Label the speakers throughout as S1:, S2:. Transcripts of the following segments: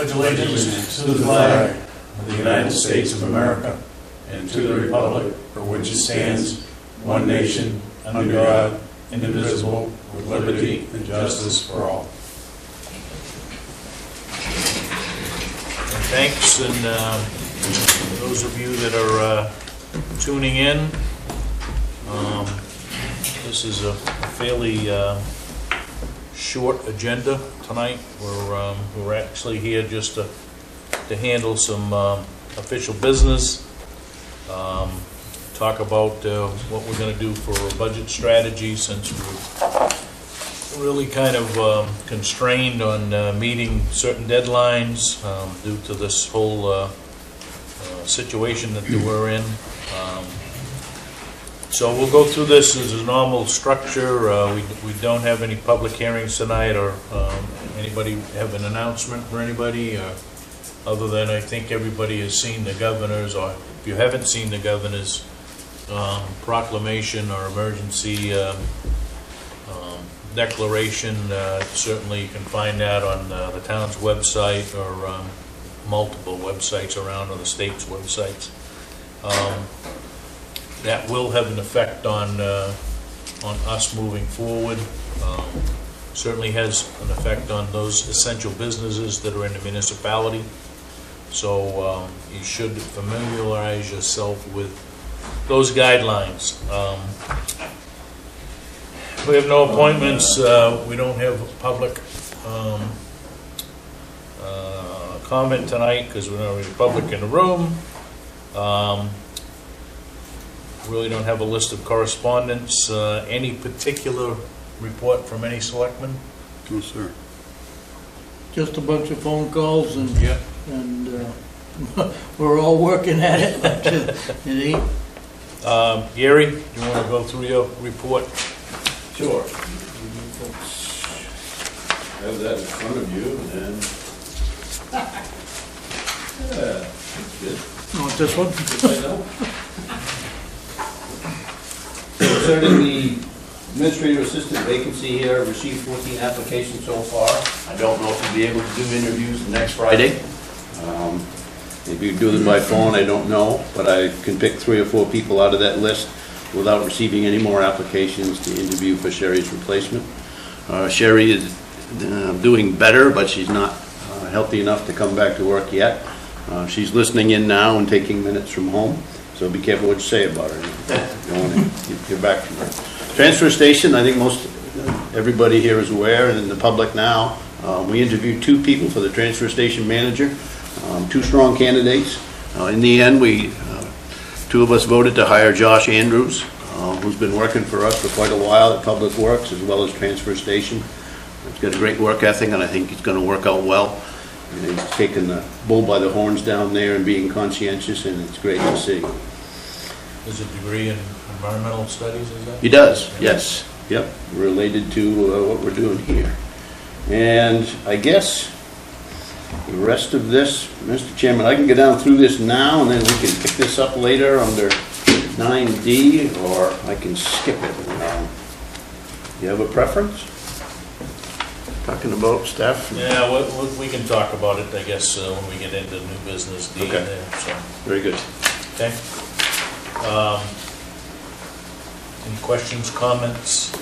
S1: pledge allegiance to the flag of the United States of America and to the republic for which it stands, one nation, under God, indivisible, with liberty and justice for all.
S2: And thanks, and those of you that are tuning in, this is a fairly short agenda tonight. We're actually here just to handle some official business, talk about what we're going to do for a budget strategy, since we're really kind of constrained on meeting certain deadlines due to this whole situation that we're in. So we'll go through this as a normal structure. We don't have any public hearings tonight, or anybody have an announcement for anybody, other than I think everybody has seen the governor's, or if you haven't seen the governor's proclamation or emergency declaration, certainly you can find that on the town's website, or multiple websites around, or the state's websites. That will have an effect on us moving forward. Certainly has an effect on those essential businesses that are in the municipality. So you should familiarize yourself with those guidelines. We have no appointments. We don't have public comment tonight because we don't have any public in the room. Really don't have a list of correspondence. Any particular report from any selectmen?
S3: No, sir.
S4: Just a bunch of phone calls, and
S2: Yeah.
S4: we're all working at it. But it ain't.
S2: Gary, do you want to go through your report?
S3: Sure. Have that in front of you, and yeah, that's good.
S4: Want this one?
S3: I know. Concerning the administrative assistant vacancy here, received 14 applications so far. I don't know if we'll be able to do interviews next Friday. If you do them by phone, I don't know, but I can pick 3 or 4 people out of that list without receiving any more applications to interview for Sherry's replacement. Sherry is doing better, but she's not healthy enough to come back to work yet. She's listening in now and taking minutes from home, so be careful what you say about her. You don't want to get back to her. Transfer station, I think most everybody here is aware, and in the public now, we interviewed 2 people for the transfer station manager, 2 strong candidates. In the end, 2 of us voted to hire Josh Andrews, who's been working for us for quite a while at Public Works as well as transfer station. He's got a great work ethic, and I think he's going to work out well. And he's taking the bull by the horns down there and being conscientious, and it's great to see.
S2: There's a degree in environmental studies, is that?
S3: He does, yes. Yep, related to what we're doing here. And I guess the rest of this, Mr. Chairman, I can go down through this now, and then we can pick this up later under 9D, or I can skip it. You have a preference? Talking about staff?
S2: Yeah, we can talk about it, I guess, when we get into new business D
S3: Okay.
S2: there. So.
S3: Very good.
S2: Okay. Any questions, comments?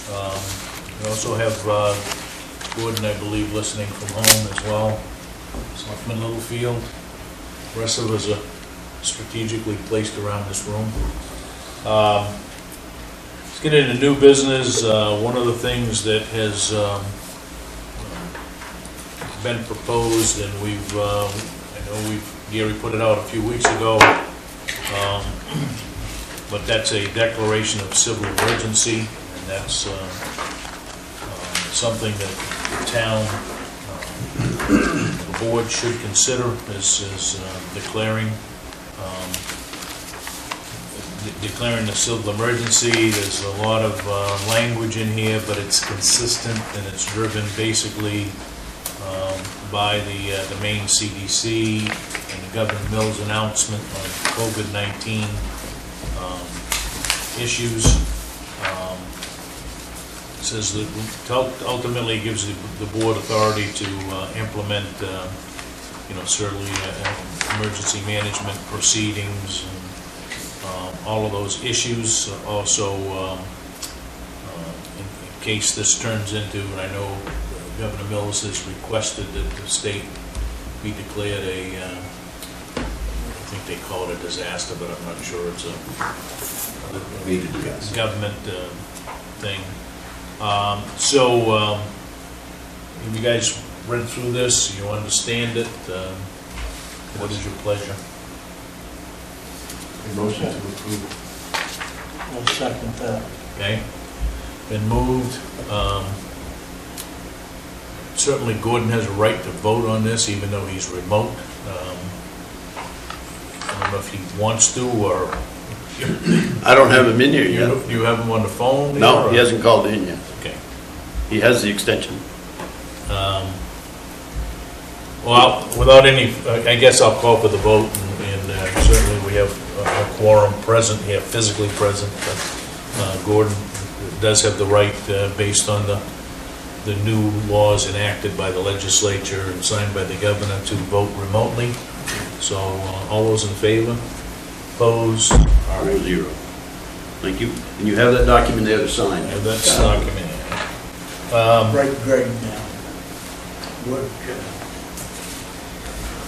S2: We also have Gordon, I believe, listening from home as well. Selectman Littlefield. The rest of us are strategically placed around this room. Let's get into new business. One of the things that has been proposed, and Gary put it out a few weeks ago, but that's a declaration of civil emergency, and that's something that the town, the board should consider as declaring a civil emergency. There's a lot of language in here, but it's consistent, and it's driven basically by the Maine CDC and Governor Mills' announcement on COVID-19 issues. says that ultimately gives the board authority to implement, certainly emergency management proceedings and all of those issues. Also, in case this turns into, and I know Governor Mills has requested that the state be declared a, I think they call it a disaster, but I'm not sure it's a government thing. So, have you guys read through this? You understand it? What is your pleasure?
S1: A motion to approve.
S4: I'll second that.
S2: Okay, been moved. Certainly Gordon has a right to vote on this, even though he's remote. I don't know if he wants to, or
S3: I don't have him in here yet.
S2: you have him on the phone?
S3: No,
S2: or-
S3: he hasn't called in yet.
S2: Okay.
S3: He has the extension.
S2: Well, without any, I guess I'll call for the vote, and certainly we have a quorum present here, physically present, but Gordon does have the right, based on the new laws enacted by the legislature and signed by the governor, to vote remotely. So, all those in favor? Opposed? All right.
S3: 4-0. Thank you. And you have that document there to sign.
S2: Yeah, that's documented.
S4: Right, Greg now. Work.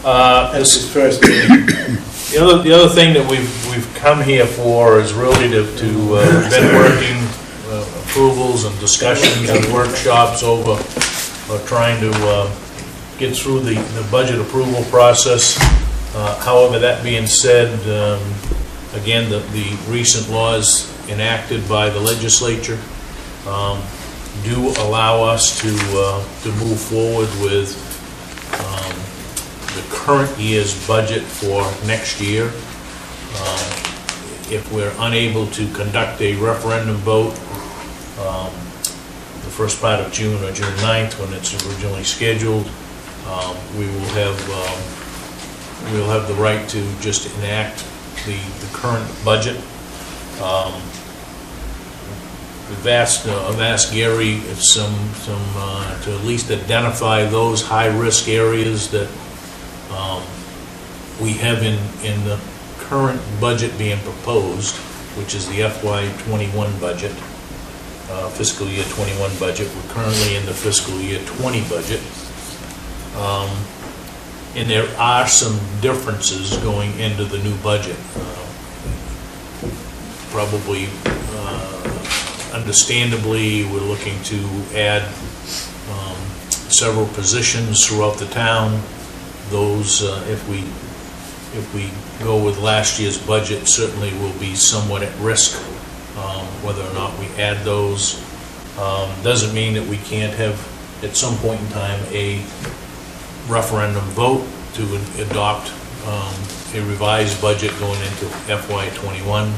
S4: That's his first meeting.
S2: The other thing that we've come here for is really to been working approvals and discussions and workshops over trying to get through the budget approval process. However, that being said, again, the recent laws enacted by the legislature do allow us to move forward with the current year's budget for next year. If we're unable to conduct a referendum vote the first part of June or June 9th, when it's originally scheduled, we'll have the right to just enact the current budget. We've asked Gary if to at least identify those high-risk areas that we have in the current budget being proposed, which is the FY21 budget, fiscal year 21 budget. We're currently in the fiscal year 20 budget. And there are some differences going into the new budget. Probably, understandably, we're looking to add several positions throughout the town. Those, if we go with last year's budget, certainly will be somewhat at risk, whether or not we add those. Doesn't mean that we can't have, at some point in time, a referendum vote to adopt a revised budget going into FY21.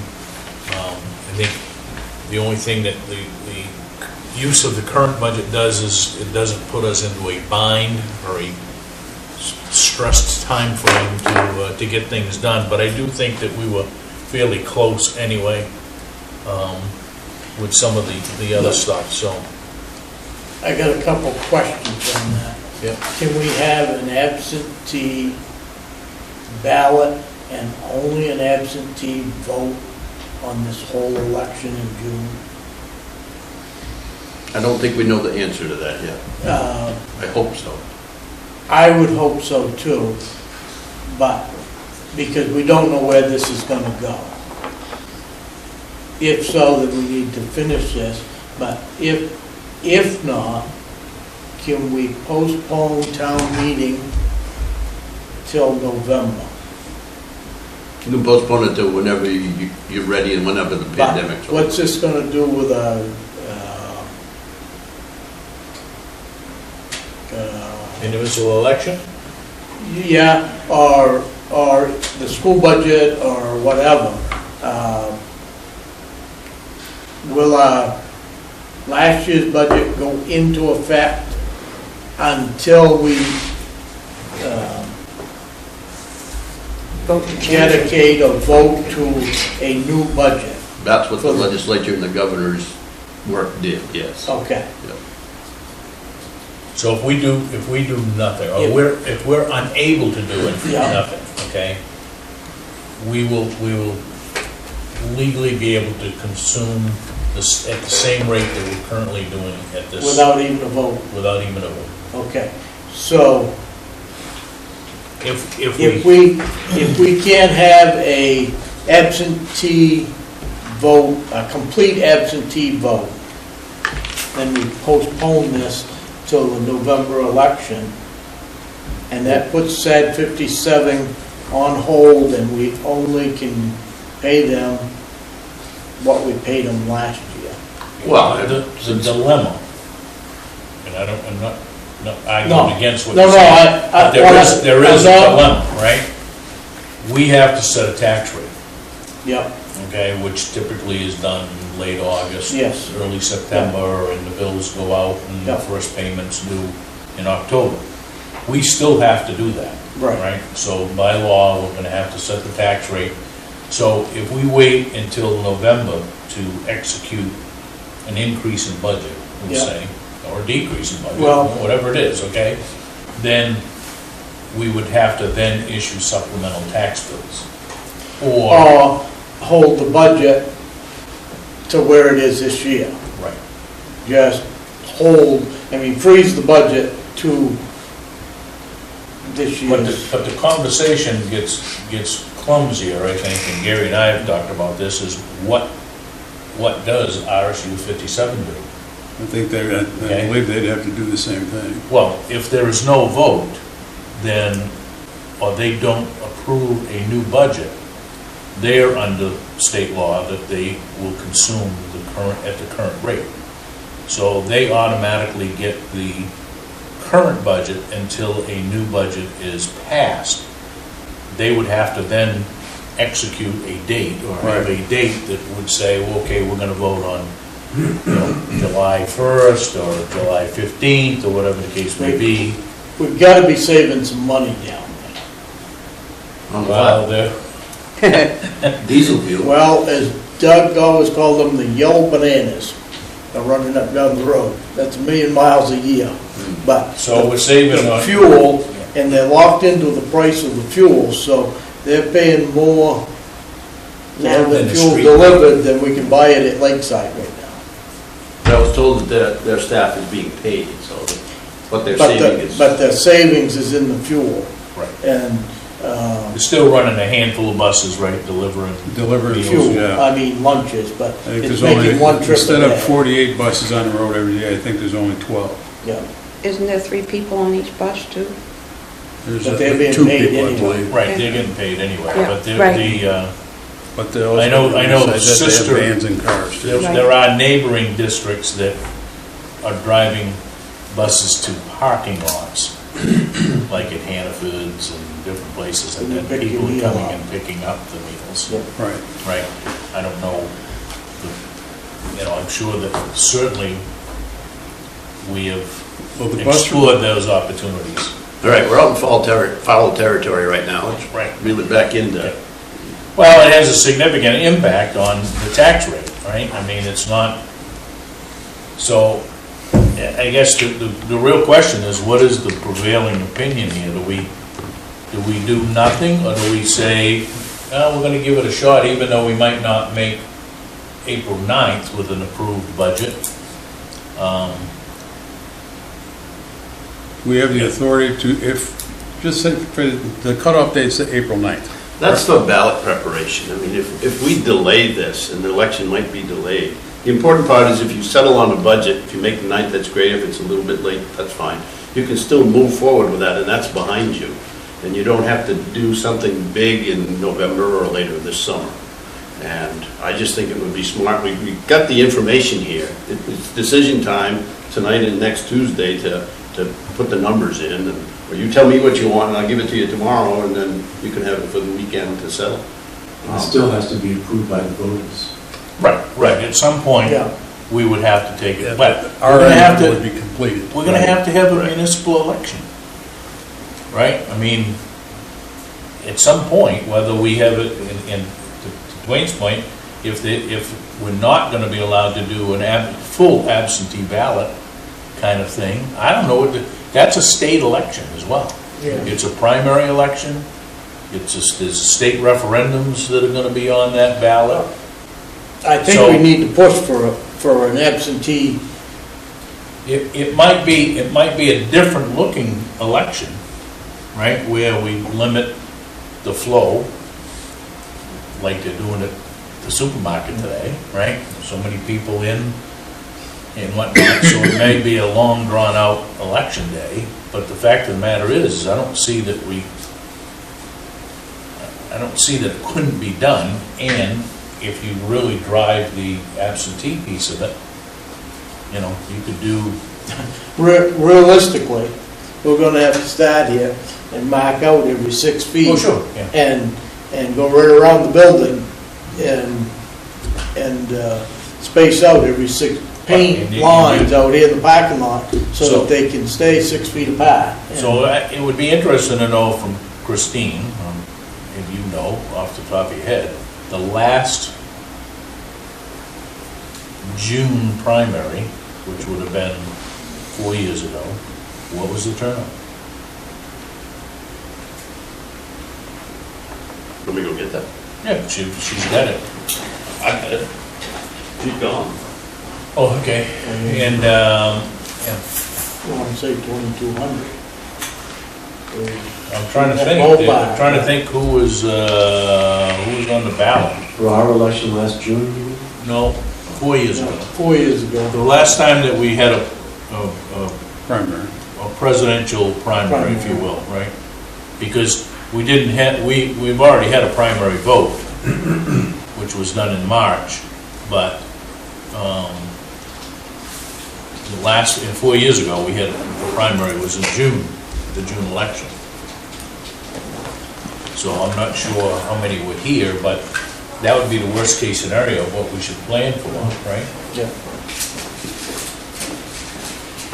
S2: I think the only thing that the use of the current budget does is it doesn't put us into a bind or a stressed time frame to get things done. But I do think that we were fairly close anyway with some of the other stuff. So
S4: I got a couple questions on that.
S2: Yep.
S4: Can we have an absentee ballot and only an absentee vote on this whole election in June?
S3: I don't think we know the answer to that yet. I hope so.
S4: I would hope so too, but, because we don't know where this is gonna go. If so, then we need to finish this, but if not, can we postpone town meeting till November?
S3: You can postpone it till whenever you're ready and whenever the pandemic's over.
S4: What's this gonna do with
S2: individual election?
S4: yeah, or the school budget or whatever? Will last year's budget go into effect until we dedicate or vote to a new budget?
S3: That's what the legislature and the governors work did, yes.
S4: Okay.
S2: So if we do nothing, or if we're unable to do
S4: Yeah.
S2: nothing, okay, we will legally be able to consume this at the same rate that we're currently doing at this.
S4: Without even a vote.
S2: Without even a vote.
S4: Okay. So
S2: If
S4: if we can't have a absentee vote, a complete absentee vote, then we postpone this till the November election, and that puts SAD 57 on hold, and we only can pay them what we paid them last year.
S3: Well,
S2: the dilemma, and I'm not arguing
S4: No.
S2: against what
S4: No,
S2: you're
S4: no,
S2: saying.
S4: I-
S2: But there is a
S4: I'm not-
S2: dilemma, right? We have to set a tax rate,
S4: Yep,
S2: okay, which typically is done late August.
S4: Yes.
S2: Early September, and the bills go out, and the
S4: Yeah.
S2: first payment's due in October. We still have to do that.
S4: right.
S2: So by law, we're gonna have to set the tax rate. So if we wait until November to execute an increase in budget, let's
S4: Yeah.
S2: say, or a decrease in budget,
S4: Well-
S2: whatever it is, okay? Then we would have to then issue supplemental tax bills. Or,
S4: Or hold the budget to where it is this year.
S2: right,
S4: Just freeze the budget to this year's.
S2: but the conversation gets clumsier, I think, and Gary and I have talked about this, is what does RSU 57 do?
S1: I think I believe they'd have to do the same thing.
S2: Well, if there is no vote, then, or they don't approve a new budget, they're under state law that they will consume at the current rate. So they automatically get the current budget until a new budget is passed. They would have to then execute a date, or have a date that would say, well, okay, we're gonna vote on July 1st or July 15th, or whatever the case may be.
S4: We've got to be saving some money down
S3: On
S2: Well,
S3: diesel fuel.
S4: there. Well, as Doug always called them, the yellow bananas are running up down the road. That's 1 million miles a year. But
S2: so we're saving
S4: the
S2: on
S4: fuel, and they're locked into the price of the fuel, so they're paying more to have
S2: Than
S4: the
S2: the
S4: fuel
S2: street.
S4: delivered than we can buy it at Lakeside right now.
S3: I was told that their staff is being paid, so what they're
S4: But
S3: saving is.
S4: but the savings is in the fuel.
S2: Right.
S4: And
S2: We're still running a handful of buses, right, delivering.
S1: Delivered
S2: Meals,
S1: fuel,
S4: fuel,
S1: yeah.
S4: I mean lunches, but
S1: I think
S4: it's
S1: there's only,
S4: making one trip a
S1: instead of
S4: day.
S1: 48 buses on the road every day, I think there's only 12.
S4: Yeah,
S5: Isn't there 3 people on each bus too?
S1: There's
S4: But they're being
S1: 2
S4: paid
S1: people, I
S4: anyway.
S1: believe.
S2: Right, they're getting paid anyway,
S5: Yeah,
S2: but
S5: right.
S1: But they also
S2: I know
S1: said that
S2: sister-
S1: they have vans and cars too.
S2: there are neighboring districts that are driving buses to parking lots, like at Hannaford's and different places, and
S4: And
S2: then
S4: they pick
S2: people
S4: your
S2: are
S4: meal
S2: coming
S4: up.
S2: and picking up the meals.
S4: Yeah.
S1: Right.
S2: Right, I don't know, I'm sure that certainly we have
S1: Well, the bus,
S2: explored those opportunities.
S3: All right, we're out in foul territory right now. Let's
S2: Right.
S3: reel it back into.
S2: Well, it has a significant impact on the tax rate, right? I mean, it's not, so I guess the real question is, what is the prevailing opinion here? Do we do nothing, or do we say, oh, we're gonna give it a shot, even though we might not make April 9th with an approved budget?
S1: we have the authority to, just say, for the cutoff date's April 9th.
S3: That's for ballot preparation. I mean, if we delay this, and the election might be delayed, the important part is if you settle on a budget, if you make the 9th, that's great. If it's a little bit late, that's fine. You can still move forward with that, and that's behind you. And you don't have to do something big in November or later this summer. And I just think it would be smart. We got the information here. It's decision time tonight and next Tuesday to put the numbers in. Or you tell me what you want, and I'll give it to you tomorrow, and then you can have it for the weekend to settle.
S6: It still has to be approved by the voters.
S2: Right, at some point,
S4: Yeah.
S2: we would have to take it, but
S1: Our
S2: we're gonna have
S1: end
S2: to.
S1: would be completed.
S2: We're gonna have to have a municipal election, right? I mean, at some point, whether we have it, to Dwayne's point, if we're not gonna be allowed to do full absentee ballot kind of thing. I don't know what, that's a state election as well.
S4: Yeah.
S2: It's a primary election, there's state referendums that are gonna be on that ballot.
S4: I think
S2: So-
S4: we need to push for an absentee.
S2: It might be a different looking election, right, where we limit the flow, like they're doing at the supermarket today, right? So many people in and whatnot, so it may be a long drawn out election day, but the fact of the matter is, I don't see that it couldn't be done, and if you really drive the absentee piece of it, you know, you could do.
S4: Realistically, we're gonna have to start here and mark out every 6 feet.
S2: Oh, sure, yeah.
S4: And go right around the building and space out every 6, paint
S2: And you-
S4: lines out here in the parking lot so
S2: So-
S4: that they can stay 6 feet apart.
S2: So it would be interesting to know from Christine, if you know off the top of your head, the last June primary, which would have been 4 years ago, what was the turnout?
S3: Let me go get that.
S2: Yeah, she's got it.
S3: I got it. She's gone.
S2: Oh, okay. And, yeah,
S4: I want to say 2,200.
S2: I'm trying to think who was on the ballot.
S6: For our election last June, you mean?
S2: No, 4 years ago.
S4: 4 years ago.
S2: The last time that we had a
S1: Primary.
S2: presidential primary, if you will, right? Because we didn't have, we've already had a primary vote, which was done in March, but, the last, 4 years ago, we had, the primary was in June, the June election. So I'm not sure how many were here, but that would be the worst case scenario of what we should plan for, right?
S4: Yeah.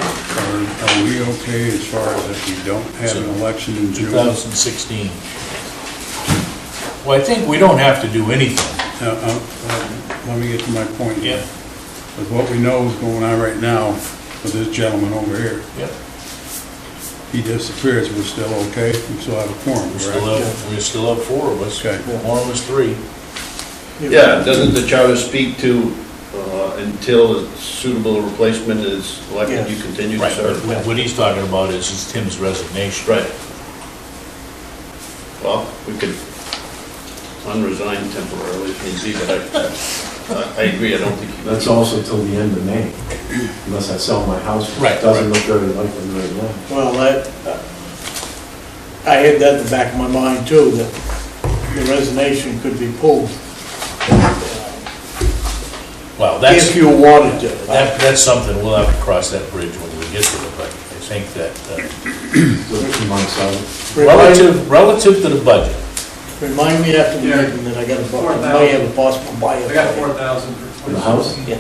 S1: Are we okay as far as if we don't have an election in June?
S2: 2016. Well, I think we don't have to do anything.
S1: Let me get to my point.
S2: Yeah.
S1: With what we know is going on right now with this gentleman over here,
S2: Yep.
S1: he disappears, we're still okay, we still have a quorum,
S2: We
S1: correct?
S2: still have 4 of us.
S1: Okay.
S2: Quorum is 3.
S3: Yeah, doesn't the charter speak to, until a suitable replacement is elected, you continue to
S2: Right.
S3: serve?
S2: What he's talking about is Tim's resignation.
S3: Right. Well, we could unresign temporarily if need be, but I agree, I don't think you...
S6: That's also till the end of May, unless I sell my house.
S2: Right,
S6: It doesn't look very likely right now.
S4: Well, I had that in the back of my mind too, that the resignation could be pulled
S2: Well, that's,
S4: if you wanted to.
S2: that's something, we'll have to cross that bridge when we get to it, but I think that,
S6: So 2 months out.
S2: relative to the budget,
S4: Remind me after the meeting that I got I might have a possible buyer.
S7: I got 4,000
S6: For the house?
S4: Yeah.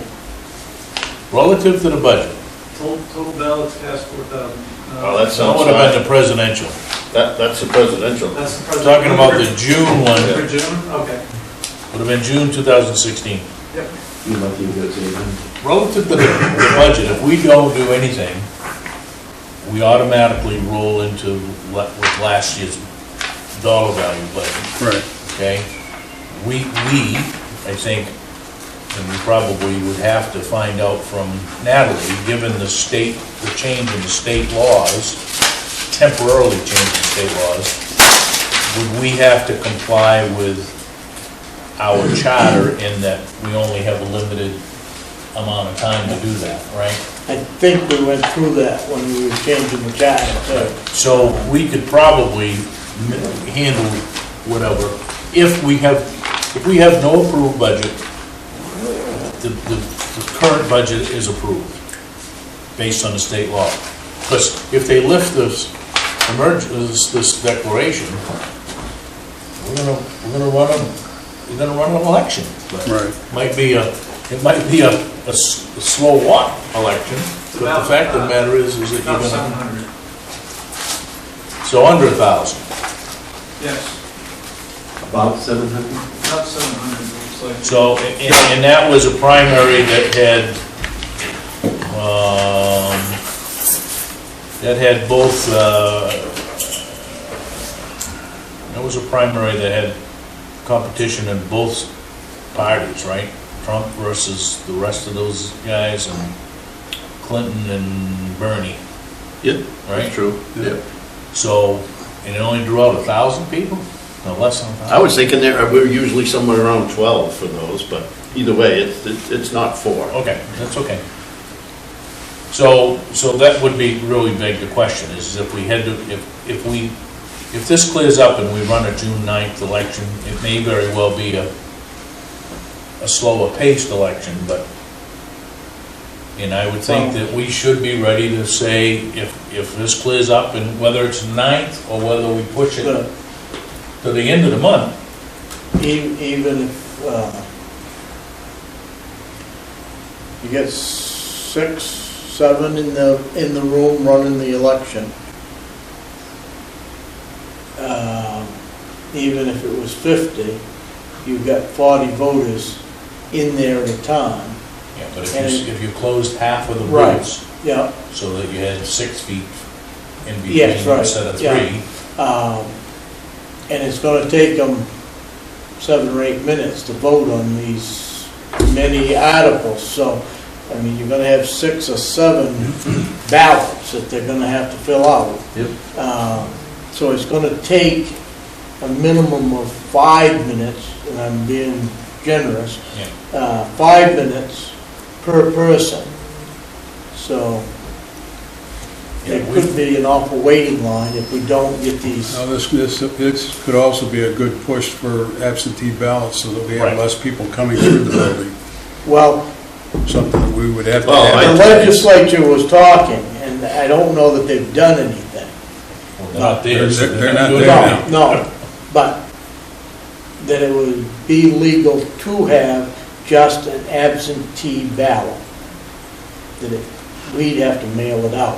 S2: relative to the budget,
S7: Total ballots cast 4,000.
S3: Oh, that
S2: that
S3: sounds
S2: would have been
S3: fine.
S2: the presidential.
S3: That's the presidential.
S7: That's the president.
S2: Talking about the June one,
S7: For June, okay.
S2: would have been June 2016.
S7: Yep.
S6: You lucky you go to the end.
S2: Relative to the budget, if we don't do anything, we automatically roll into with last year's dollar value budget,
S1: Right.
S2: okay? We, I think, and we probably would have to find out from Natalie, given the change in the state laws, temporarily change in state laws, would we have to comply with our charter in that we only have a limited amount of time to do that, right?
S4: I think we went through that when we were changing the charter too.
S2: So we could probably handle whatever. If we have no approved budget, the current budget is approved based on the state law. Because if they lift this declaration, we're gonna run an election.
S1: Right.
S2: It might be a slow walk election, but the fact of the matter is that you're
S7: About
S2: gonna,
S7: 700.
S2: so under 1,000.
S7: Yes,
S6: About 700?
S7: about 700, looks like.
S2: So, and that was a primary that had that had both, that was a primary that had competition in both parties, right? Trump versus the rest of those guys, and Clinton and Bernie,
S3: Yep,
S2: right?
S3: that's true. Yep.
S2: So, and it only drew out 1,000 people? No, less than 1,000?
S3: I was thinking we're usually somewhere around 12 for those, but either way, it's not 4.
S2: Okay, that's okay. So that would be really beg the question, is if we had to, if this clears up and we run a June 9th election, it may very well be a slower paced election, but, and I would think that we should be ready to say, if this clears up, and whether it's 9th or whether we push it to the end of the month.
S4: Even if, you get 6, 7 in the room running the election, even if it was 50, you've got 40 voters in there at a time.
S2: Yeah, but
S4: And-
S2: if you closed half of the
S4: Right.
S2: booths,
S4: Yeah,
S2: so that you had 6 feet in between
S4: Yes, right,
S2: instead of 3.
S4: yeah. And it's gonna take them 7 or 8 minutes to vote on these many articles, so, I mean, you're gonna have 6 or 7 ballots that they're gonna have to fill out.
S3: Yep.
S4: So it's gonna take a minimum of 5 minutes, and I'm being generous, 5 minutes per person. So there could be an awful waiting line if we don't get these.
S8: Now, this could also be a good push for absentee ballots, so that we have
S2: Right.
S8: less people coming through the building,
S4: Well,
S8: something that we would have to
S3: Well,
S8: have.
S4: the legislature was talking, and I don't know that they've done anything.
S2: Well, they're not there. so
S8: They're not
S2: doing
S8: there
S2: anything.
S8: now.
S4: No, but that it would be legal to have just an absentee ballot. That we'd have to mail it out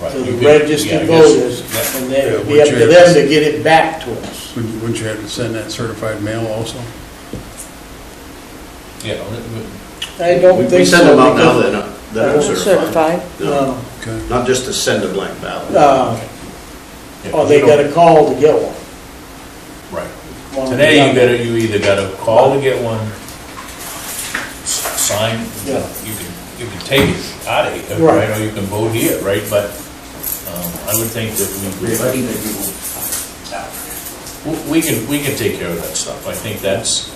S2: Right,
S4: to
S2: you
S4: the
S2: could-
S4: registered
S2: yeah, I guess
S4: voters,
S2: that-
S4: and then it'd be
S8: Yeah,
S4: up to
S8: which
S4: them
S8: is-
S4: to get it back to us.
S8: Wouldn't you have to send that certified mail also?
S2: Yeah,
S4: I don't
S3: We
S4: think so.
S3: send them out now,
S4: because-
S3: they're not certified.
S5: Certified.
S3: No,
S4: No,
S8: Okay.
S3: not just to send a blank ballot.
S2: yeah,
S4: or they
S2: you
S4: got
S2: don't-
S4: a call to get one.
S2: Right.
S4: One of
S2: Today,
S4: the-
S2: you either gotta call to get one, sign,
S4: Yeah.
S2: you can take it out of here,
S4: Right.
S2: right, or you can vote here, right, but, I would think that we can take care of that stuff. I think that's,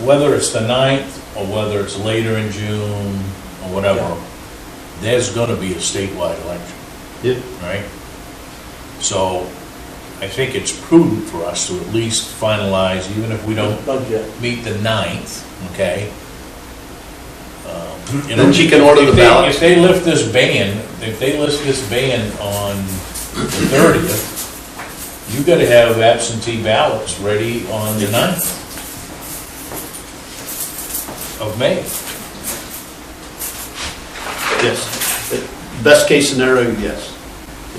S2: whether it's the 9th, or whether it's later in June, or whatever, there's gonna be a statewide election.
S3: Yep.
S2: Right? So, I think it's prudent for us to at least finalize, even if we don't
S4: Budget.
S2: meet the 9th, okay? You
S3: Then
S2: know,
S3: she can order
S2: if
S3: the
S2: they-
S3: ballots.
S2: If they lift this ban on the 30th, you gotta have absentee ballots ready on the 9th of May.
S3: Yes. Best case scenario, yes.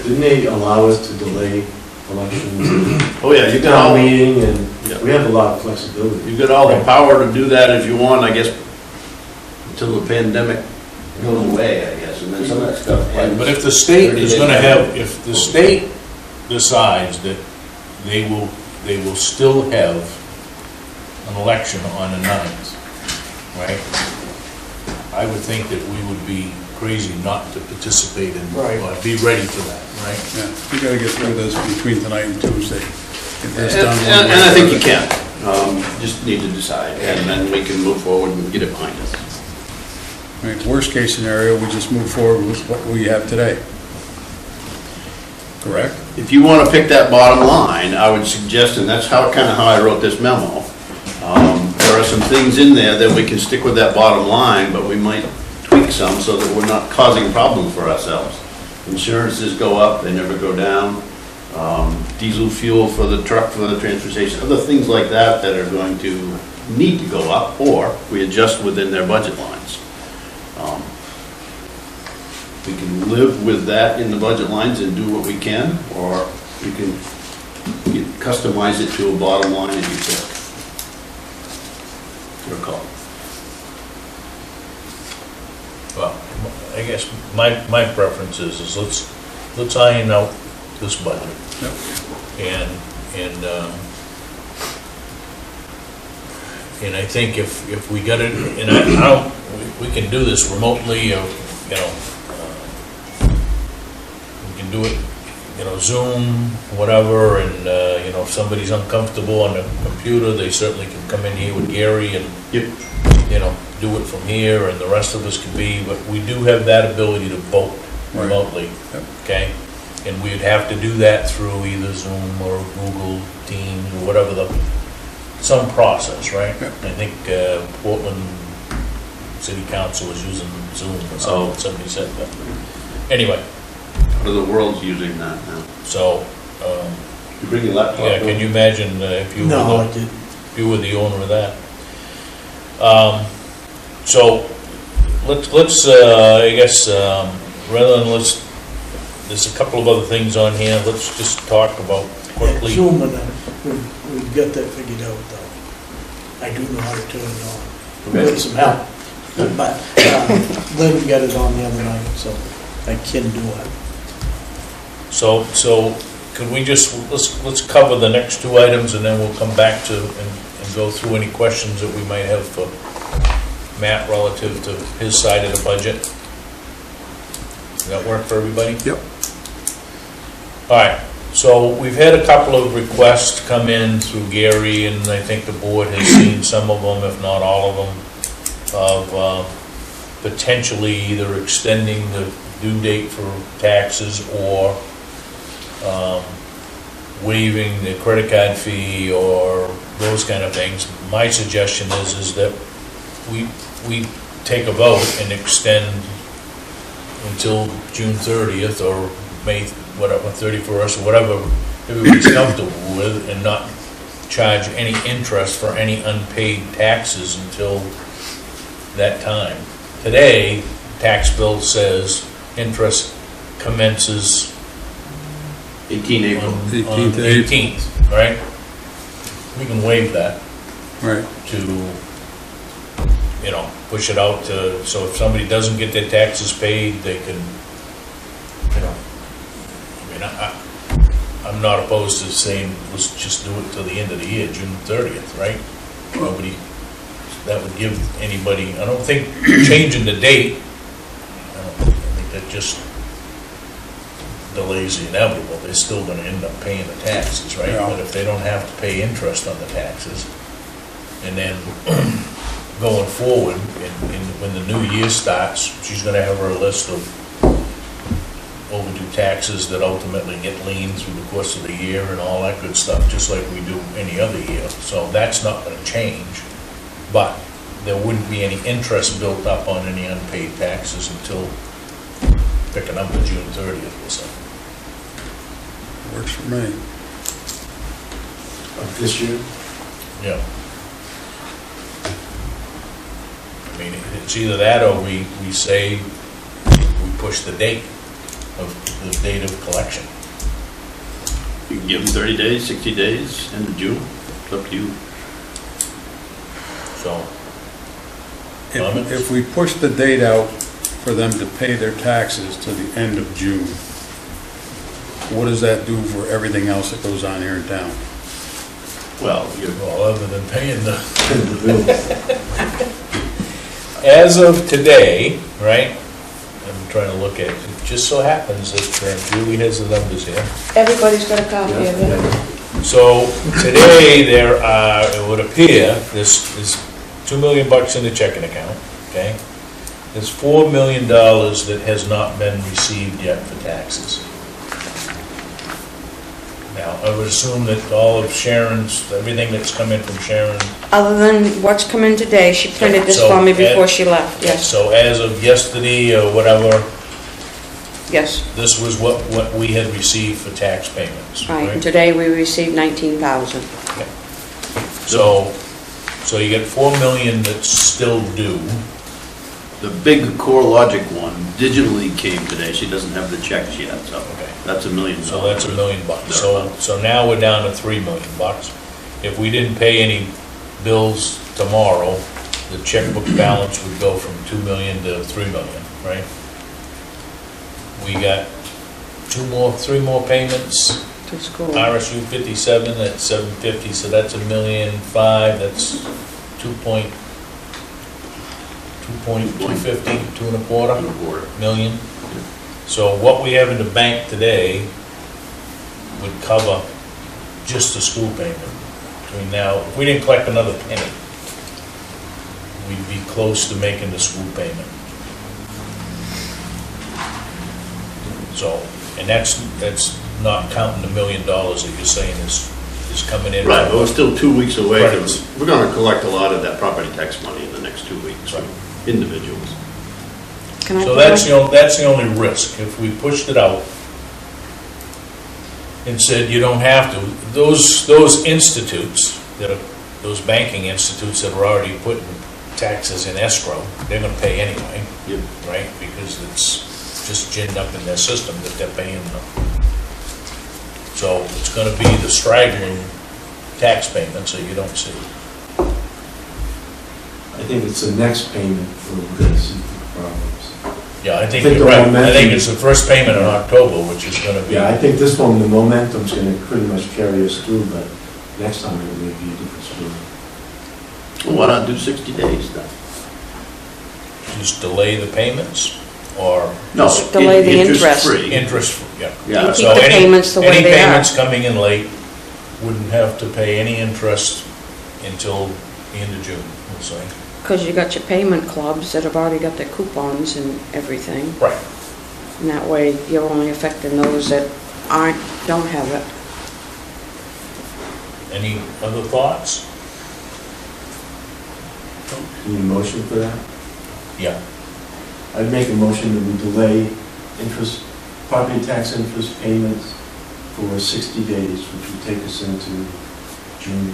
S6: Didn't they allow us to delay elections?
S3: Oh, yeah, you got
S6: Town
S3: all,
S6: meeting, and
S3: Yeah.
S6: we have a lot of flexibility.
S3: you got all the power to do that if you want, I guess, until the pandemic goes away, I guess, and then some of that stuff ends.
S2: But if the state
S3: 30
S2: is
S3: days
S2: gonna
S3: later.
S2: have, if the state decides that they will still have an election on the 9th, right? I would think that we would be crazy not to participate in,
S4: Right.
S2: or be ready for that, right?
S8: Yeah, we gotta get through this between tonight and Tuesday. Get this done.
S3: And I think you can, just need to decide, and then we can move forward and get it behind us.
S8: I mean, worst case scenario, we just move forward with what we have today. Correct?
S3: If you want to pick that bottom line, I would suggest, and that's kind of how I wrote this memo, there are some things in there that we can stick with that bottom line, but we might tweak some so that we're not causing problems for ourselves. Insurances go up, they never go down. Diesel fuel for the truck, for the transfer station, other things like that that are going to need to go up, or we adjust within their budget lines. We can live with that in the budget lines and do what we can, or we can customize it to a bottom line as you pick. Your call.
S2: Well, I guess my preference is let's iron out this budget.
S8: Yep.
S2: And I think if we got it, and I don't, we can do this remotely, or, you know, we can do it, you know, Zoom, whatever, and, you know, if somebody's uncomfortable on the computer, they certainly can come in here with Gary and,
S3: Yep.
S2: you know, do it from here, and the rest of us can be, but we do have that ability to vote
S8: Right.
S2: remotely,
S8: Yep.
S2: okay? And we'd have to do that through either Zoom or Google Teams or whatever some process, right?
S8: Yep.
S2: I think Portland City Council is using Zoom or something, somebody said that. Anyway,
S3: Part of the world's using that now.
S2: so,
S3: You bring your laptop.
S2: yeah, can you imagine if you were
S4: No, I
S2: the,
S4: didn't.
S2: if you were the owner of that? So, let's, I guess, rather than there's a couple of other things on here, let's just talk about quickly.
S4: Zoom, and we've got that figured out, though. I do know how to turn it on.
S3: Okay.
S4: With some help. But Lynn got it on the other night, so I can do it.
S2: So could we just, let's cover the next two items, and then we'll come back to, and go through any questions that we might have for Matt relative to his side of the budget. Does that work for everybody?
S8: Yep.
S2: All right, so we've had a couple of requests come in through Gary, and I think the board has seen some of them, if not all of them, of potentially either extending the due date for taxes or waiving the credit card fee or those kind of things. My suggestion is that we take a vote and extend until June 30th or May, whatever, 31st, or whatever everybody's comfortable with, and not charge any interest for any unpaid taxes until that time. Today, tax bill says interest commences
S3: 18 April.
S2: on
S8: 18th to April.
S2: 18th, right? We can waive that
S8: Right.
S2: to, you know, push it out to, so if somebody doesn't get their taxes paid, they can, you know, I mean, I'm not opposed to saying, let's just do it till the end of the year, June 30th, right? Nobody, that would give anybody, I don't think changing the date, I think that just delays the inevitable. They're still gonna end up paying the taxes, right?
S8: Yeah.
S2: But if they don't have to pay interest on the taxes, and then going forward, and when the new year starts, she's gonna have her list of overdue taxes that ultimately get leaned through the course of the year and all that good stuff, just like we do any other year. So that's not gonna change, but there wouldn't be any interest built up on any unpaid taxes until, pick a number, June 30th or something.
S8: Works for me.
S6: Of this year?
S2: Yeah. I mean, it's either that or we say, we push the date of the date of collection.
S3: You can give them 30 days, 60 days, end of June. It's up to you.
S2: So, Comments?
S8: If we push the date out for them to pay their taxes to the end of June, what does that do for everything else that goes on here in town?
S3: Well,
S2: well, other than paying the, as of today, right? I'm trying to look at, it just so happens that Julie has the numbers here.
S5: Everybody's got a copy of it.
S2: So today, there are, it would appear, there's $2 million in the checking account, okay? There's $4 million that has not been received yet for taxes. Now, I would assume that all of Sharon's, everything that's come in from Sharon.
S5: Other than what's come in today, she printed this
S2: So,
S5: for me before she left, yes,
S2: So as of yesterday or whatever,
S5: yes.
S2: this was what we had received for tax payments,
S5: Right, and
S2: right?
S5: today we received 19,000.
S2: So you get $4 million that's still due.
S3: the big core logic one digitally came today. She doesn't have the checks yet, so
S2: Okay.
S3: that's $1 million.
S2: So that's $1 million. So now we're down to $3 million. If we didn't pay any bills tomorrow, the checkbook balance would go from 2 million to 3 million, right? We got three more payments.
S5: To school.
S2: RSU 57 at 750, so that's $1.5 million. That's 2.250, 2.25 million. So what we have in the bank today would cover just the school payment. Between now, if we didn't collect another penny, we'd be close to making the school payment. So, and that's not counting the $1 million that you're saying is coming in.
S3: Right, but we're still 2 weeks away
S2: Credits.
S3: from, we're gonna collect a lot of that property tax money in the next 2 weeks,
S2: Right.
S3: individuals.
S5: Can I
S2: So
S5: put
S2: that's the only risk. If we pushed it out and said you don't have to, those institutes that are, those banking institutes that are already putting taxes in escrow, they're gonna pay anyway,
S3: Yep.
S2: right? Because it's just ginned up in their system that they're paying them. So it's gonna be the straggling tax payments that you don't see.
S6: I think it's the next payment where we're going to see the problems.
S2: Yeah, I think
S6: I think
S2: you're
S6: the
S2: right. I
S6: momentum-
S2: think it's the first payment in October, which is gonna be.
S6: Yeah, I think this one, the momentum's going to pretty much carry us through, but next time it may be a different story.
S3: Well, why not do 60 days then?
S2: Just delay the payments, or
S3: No,
S5: Just delay the interest.
S3: Interest-free.
S2: interest, yeah.
S3: Yeah,
S5: And keep
S2: So
S5: the
S2: any-
S5: payments the way they
S2: Any
S5: are.
S2: payments coming in late wouldn't have to pay any interest until the end of June, we'll say.
S5: Because you got your payment clubs that have already got their coupons and everything.
S2: Right.
S5: And that way, you're only affecting those that don't have it.
S2: Any other thoughts?
S6: Need a motion for that?
S2: Yeah.
S6: I'd make a motion that we delay interest, property tax interest payments for 60 days, which would take us into June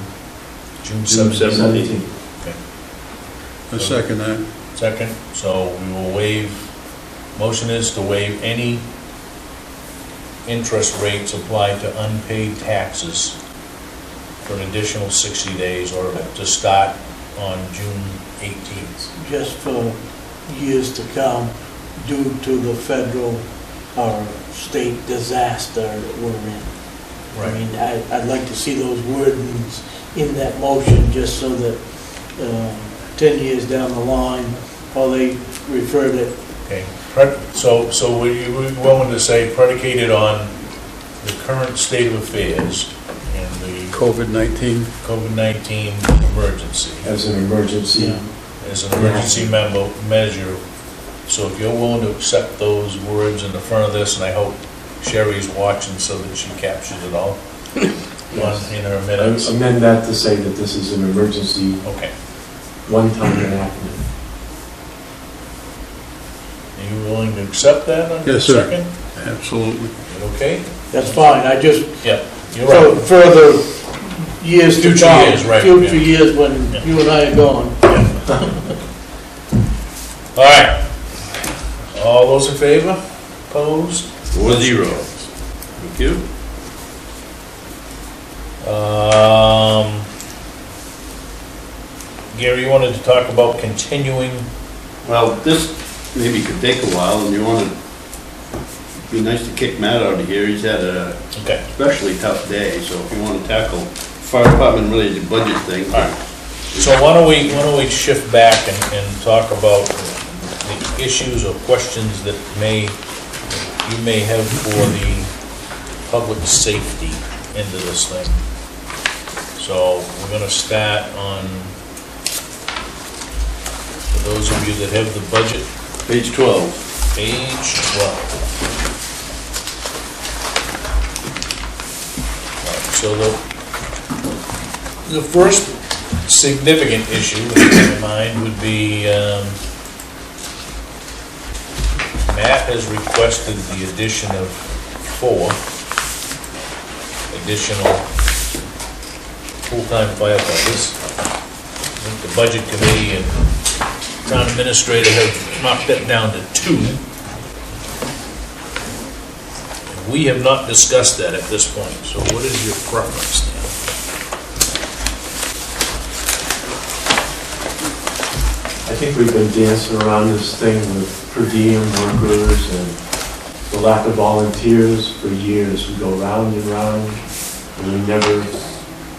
S2: June
S3: June
S2: 7th.
S6: 17th.
S8: I second that.
S2: Second, so we will waive, motion is to waive any interest rates applied to unpaid taxes for an additional 60 days, or to start on June 18th.
S4: Just for years to come, due to the federal or state disaster that we're in. I mean, I'd like to see those wordings in that motion, just so that 10 years down the line, how they referred it.
S2: Okay, so were you willing to say predicated on the current state of affairs and the
S8: COVID-19.
S2: COVID-19 emergency
S6: As an emergency.
S2: as an emergency measure? So if you're willing to accept those words in the front of this, and I hope Sherry's watching so that she captures it all in her minutes.
S6: Amend that to say that this is an emergency,
S2: Okay.
S6: one-time enactment.
S2: Are you willing to accept that on the
S8: Yes, sir.
S2: second?
S8: Absolutely.
S2: Okay?
S4: That's fine, I just,
S2: Yeah, you're
S4: for
S2: right.
S4: further years to
S2: Future
S4: come.
S2: years, right,
S4: Future
S2: yeah.
S4: years when
S2: Yeah.
S4: you and I are gone.
S2: All right. All those in favor? Opposed?
S3: 4-0. Thank you.
S2: Gary, you wanted to talk about continuing,
S3: Well, this maybe could take a while, and you want to, be nice to kick Matt out of here. He's had a
S2: okay,
S3: especially tough day, so if you want to tackle fire department related budget things.
S2: all right. So why don't we shift back and talk about the issues or questions that you may have for the public safety end of this thing. So we're gonna start on, for those of you that have the budget,
S3: Page 12.
S2: page 12. All right, so the first significant issue in my mind would be, Matt has requested the addition of 4 additional full-time firefighters. I think the budget committee and town administrator have knocked that down to 2. We have not discussed that at this point, so what is your preference now?
S6: I think we've been dancing around this thing with per diem workers and the lack of volunteers for years. We go round and round, and we never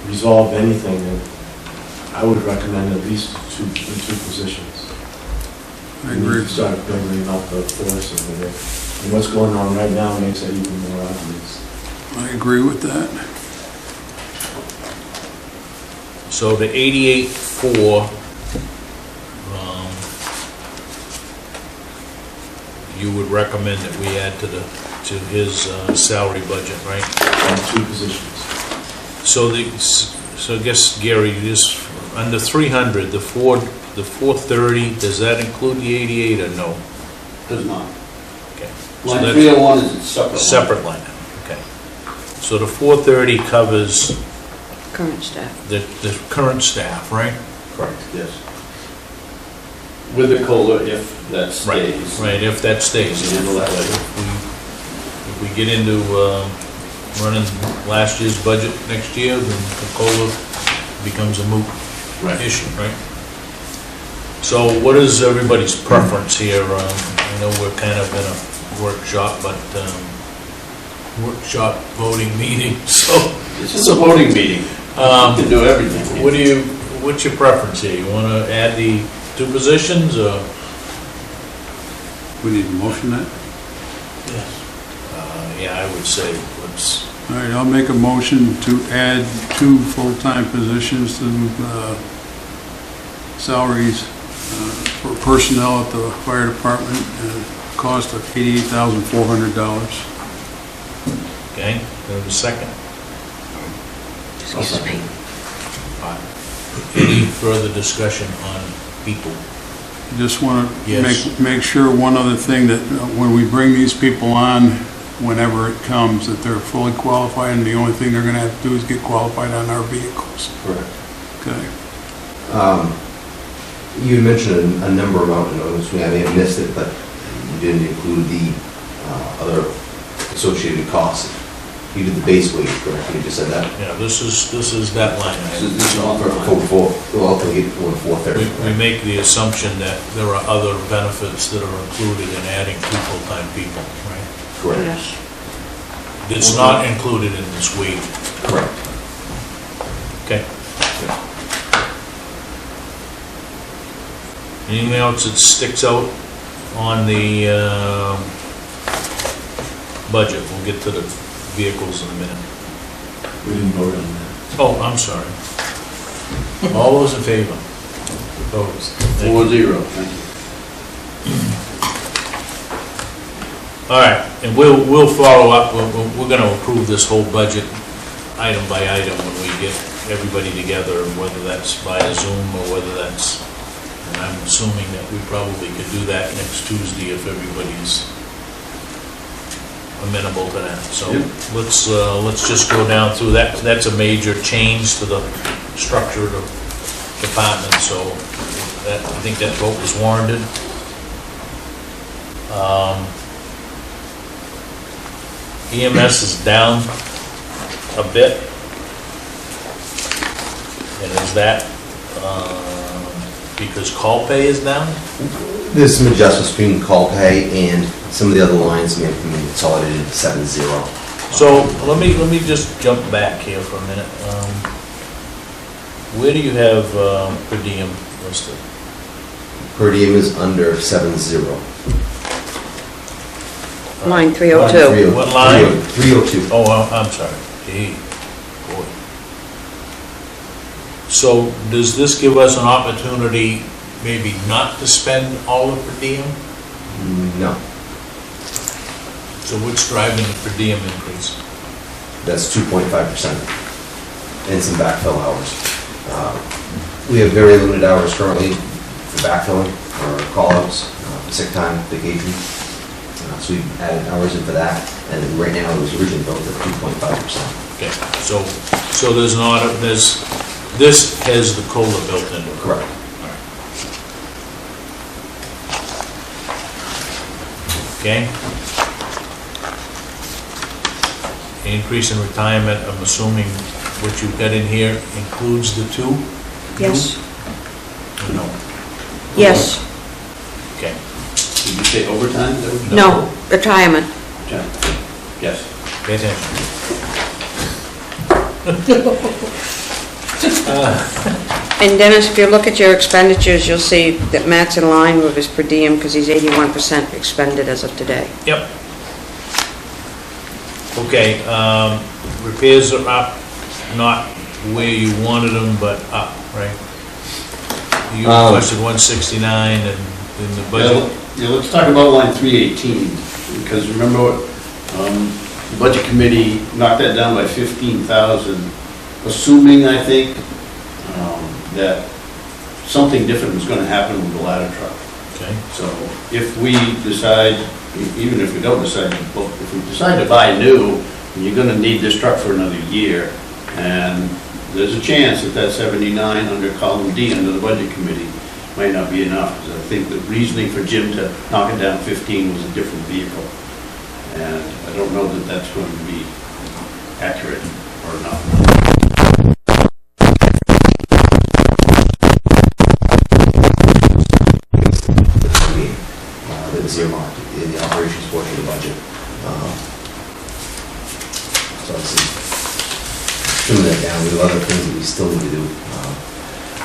S6: resolve anything. And I would recommend at least two positions.
S8: I agree.
S6: We start building up the force over there. And what's going on right now makes that even more obvious.
S8: I agree with that.
S2: So the 88.4, you would recommend that we add to his salary budget, right?
S6: And two positions.
S2: So I guess, Gary, this, under 300, the 430, does that include the 88 or no?
S3: Does not.
S2: Okay. So
S3: Line
S2: that's
S3: 301 is a separate line.
S2: separate line, okay. So the 430 covers
S5: Current staff.
S2: the current staff, right?
S3: Correct, yes. With the COLA, if that stays.
S2: Right, if that stays.
S3: We handle that later.
S2: If we get into running last year's budget next year, then the COLA becomes a moot issue, right? So what is everybody's preference here? I know we're kind of in a workshop, but workshop voting meeting, so.
S3: It's just a voting meeting. You can do everything.
S2: What's your preference here? You want to add the two positions, or?
S8: We need to motion that?
S2: Yeah, I would say let's.
S8: All right, I'll make a motion to add 2 full-time positions to salaries for personnel at the fire department at a cost of $88,400.
S2: Okay, do I have a second?
S5: Excuse me.
S2: Any further discussion on people?
S8: Just want to
S2: Yes.
S8: make sure one other thing, that when we bring these people on, whenever it comes, that they're fully qualified, and the only thing they're going to have to do is get qualified on our vehicles.
S3: Correct.
S8: Okay.
S9: You mentioned a number of mountain notes. I may have missed it, but you didn't include the other associated costs. You did the base wage, correct? You just said that?
S2: Yeah, this is that line item.
S3: This is all for
S9: Well, I'll take it for 430.
S2: We make the assumption that there are other benefits that are included in adding 2 full-time people, right?
S9: Correct.
S5: Yes.
S2: It's not included in this wage.
S9: Correct.
S2: Okay. Anything else that sticks out on the budget? We'll get to the vehicles in a minute.
S6: We didn't vote on that.
S2: Oh, I'm sorry. All those in favor? Opposed? Thank you.
S3: 4-0. Thank you.
S2: All right, and we'll follow up. We're going to approve this whole budget item by item when we get everybody together, whether that's via Zoom or whether that's, and I'm assuming that we probably could do that next Tuesday if everybody's amenable to that. So
S3: Yep.
S2: let's just go down through that. That's a major change to the structure of the department, so that, I think that vote was warranted. EMS is down a bit. And is that because call pay is down?
S9: There's some adjustments between call pay and some of the other lines may have been consolidated to 7-0.
S2: So let me just jump back here for a minute. Where do you have per diem listed?
S9: Per diem is under 7-0.
S5: Line 302.
S2: What line?
S9: 302.
S2: Oh, I'm sorry. Gee, boy. So does this give us an opportunity maybe not to spend all of per diem?
S9: No,
S2: So what's driving the per diem increase?
S9: that's 2.5%. And some backfill hours. We have very limited hours currently for backfilling or call-outs, sick time, vacation. So we added hours in for that, and then right now it was originally built at 2.5%.
S2: Okay, so there's not, this has the COLA built into it?
S9: Correct.
S2: Okay. Increase in retirement, I'm assuming what you've got in here includes the 2?
S5: Yes.
S2: No.
S5: Yes,
S2: Okay.
S3: Did you say overtime? Is that what you-
S5: no, retirement.
S3: Yeah. Yes.
S2: Pay attention.
S5: And Dennis, if you look at your expenditures, you'll see that Matt's in line with his per diem because he's 81% expended as of today.
S2: Yep. Okay, repairs are up, not where you wanted them, but up, right? You requested 169 and in the budget.
S3: Yeah, let's talk about line 318, because remember, the budget committee knocked that down by 15,000, assuming, I think, that something different was gonna happen with the ladder truck.
S2: Okay.
S3: So if we decide, even if we don't decide, well, if we decide to buy new, you're gonna need this truck for another year. And there's a chance that that 79 under column D under the budget committee might not be enough. Because I think the reasoning for Jim to knock it down 15 was a different vehicle. And I don't know that that's going to be accurate or not.
S9: That was earmarked in the operations portion of the budget. So obviously, trimming that down, we have other things that we still need to do.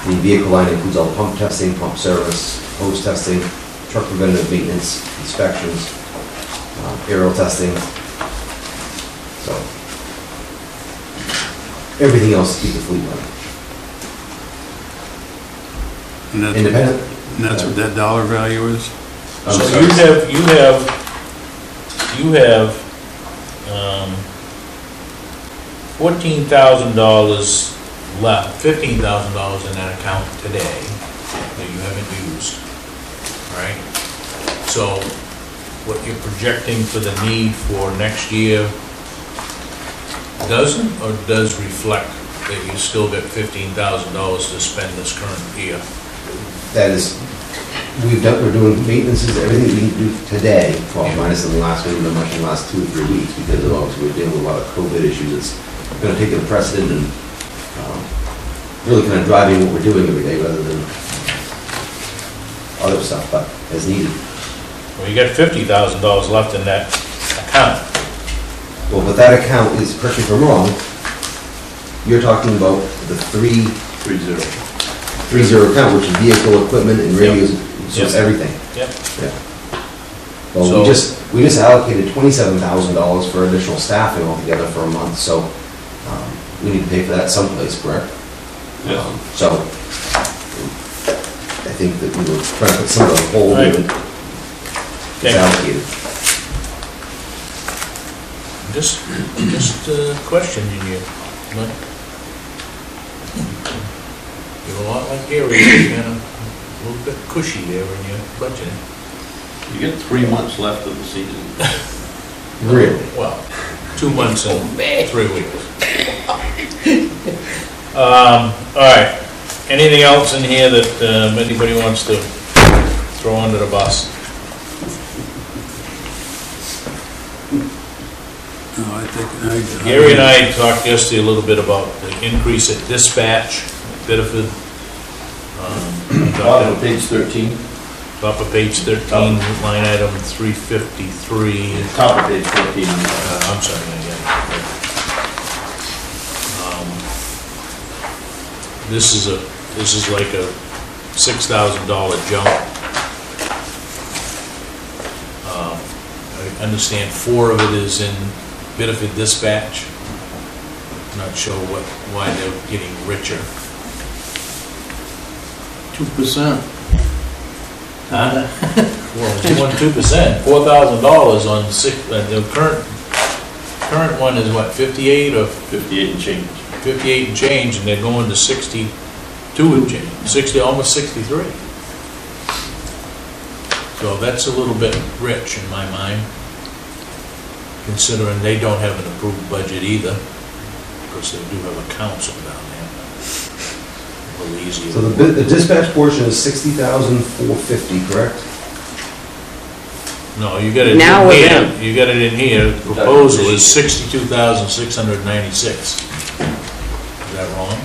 S9: The vehicle line includes all pump testing, pump service, hose testing, truck preventative maintenance, inspections, aerial testing. So, everything else to keep the fleet running. Independent.
S8: And that's what that dollar value is?
S2: So you have $14,000 left, $15,000 in that account today that you haven't used, right? So what you're projecting for the need for next year doesn't or does reflect that you still got $15,000 to spend this current year?
S9: That is, we're doing maintenances, everything we need to do today, well, minus in the last, we haven't done much in the last 2 or 3 weeks, because of obviously we're dealing with a lot of COVID issues. It's gonna take the precedent and really kind of driving what we're doing every day rather than other stuff, but as needed.
S2: Well, you got $50,000 left in that account.
S9: Well, but that account is, correct me if I'm wrong, you're talking about the 330 account, which is vehicle, equipment, and radios, so it's everything.
S2: Yep.
S9: Yeah. Well,
S2: So-
S9: we just allocated $27,000 for additional staffing altogether for a month, so we need to pay for that someplace, correct?
S3: Yes.
S9: So, I think that we were trying to put some of the whole
S2: Right.
S9: unit
S2: Okay.
S9: allocated.
S2: Just questioning you, Mike. You're a lot like Gary, you're kind of a little bit cushy there in your budgeting.
S3: You get 3 months left of the season.
S9: Really?
S2: Well, 2 months and 3 weeks. All right, anything else in here that anybody wants to throw under the bus?
S8: No, I think.
S2: Gary and I talked yesterday a little bit about the increase at dispatch, Biddeford.
S3: Bottom of page 13,
S2: Top of page 13, line item 353.
S3: top of page 14.
S2: I'm sorry, again. This is like a $6,000 jump. I understand 4 of it is in Biddeford dispatch. Not sure why they're getting richer.
S4: 2%.
S2: Huh? Well, you want 2%, $4,000 on the current one is what, 58 or
S3: 58 and change.
S2: 58 and change, and they're going to 62 and change, 60, almost 63. So that's a little bit rich in my mind, considering they don't have an approved budget either. Of course, they do have a council down there. A little easier.
S9: So the dispatch portion is $60,450, correct?
S2: No, you got it
S5: Now
S2: in
S5: we're
S2: here.
S5: down.
S2: You got it in here. The proposal is 62,696. Is that wrong?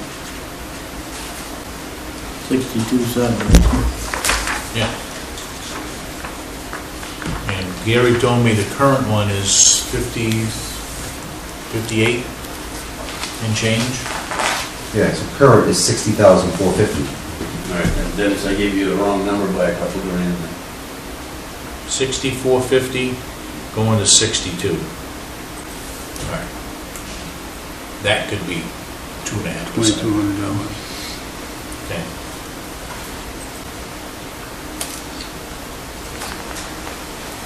S4: 62.7.
S2: Yeah. And Gary told me the current one is 58 and change.
S9: Yeah, so current is 60,450.
S3: All right, and Dennis, I gave you the wrong number by a couple grand.
S2: 6450 going to 62. All right. That could be 2.5%.
S8: $2,200.
S2: Okay.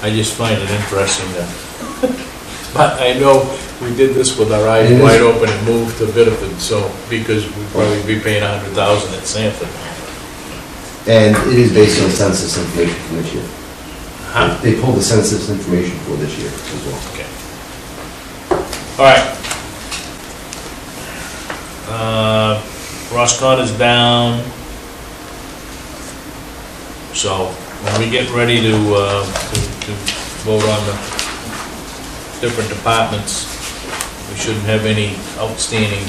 S2: I just find it interesting that, but I know we did this with our eyes
S9: It is.
S2: wide open and moved to Biddeford, so, because we'd probably be paying $100,000 at Sanford.
S9: And it is based on census information from this year.
S2: Huh?
S9: They pulled the census information for this year as well.
S2: Okay. All right. Roscott is down. So when we get ready to vote on the different departments, we shouldn't have any outstanding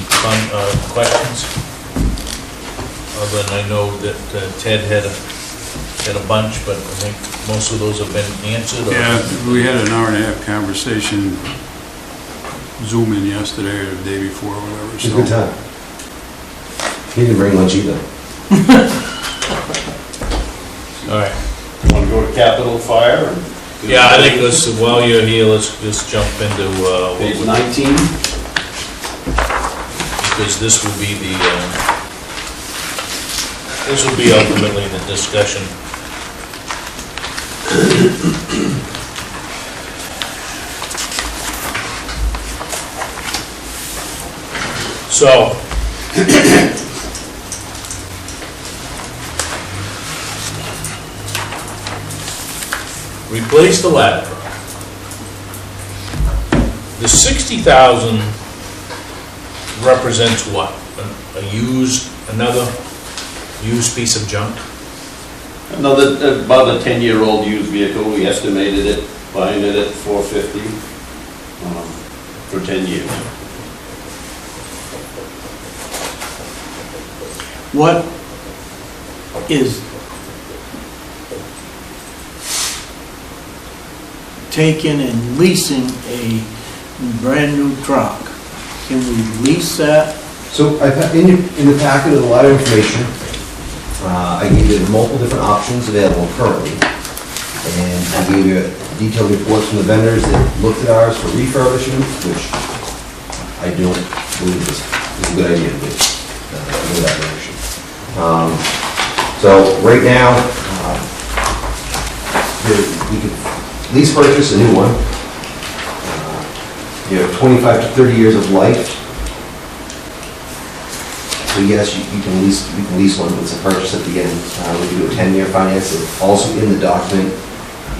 S2: questions. Other than I know that Ted had a bunch, but I think most of those have been answered.
S8: Yeah, we had an hour and a half conversation, Zoom in yesterday or the day before, or whatever.
S9: It was a good time. He didn't bring lunch either.
S2: All right.
S3: Want to go to Capital Fire?
S2: Yeah, I think let's, while you're here, let's just jump into,
S3: Page 19.
S2: because this will be the, this will be ultimately the discussion. So, replace the ladder truck. The 60,000 represents what? Another used piece of junk?
S3: Another, about a 10-year-old used vehicle. We estimated it, buying it at $450 for 10 years.
S4: What is taking and leasing a brand-new truck? Can we lease that?
S9: So in the packet of a lot of information, I gave you multiple different options available currently. And I gave you detailed reports from the vendors that looked at ours for refurbishment, which I don't believe is a good idea to go that direction. So right now, we could lease purchase a new one. You have 25 to 30 years of life. So yes, you can lease one. It's a purchase at the end. We can do a 10-year finance. Also in the document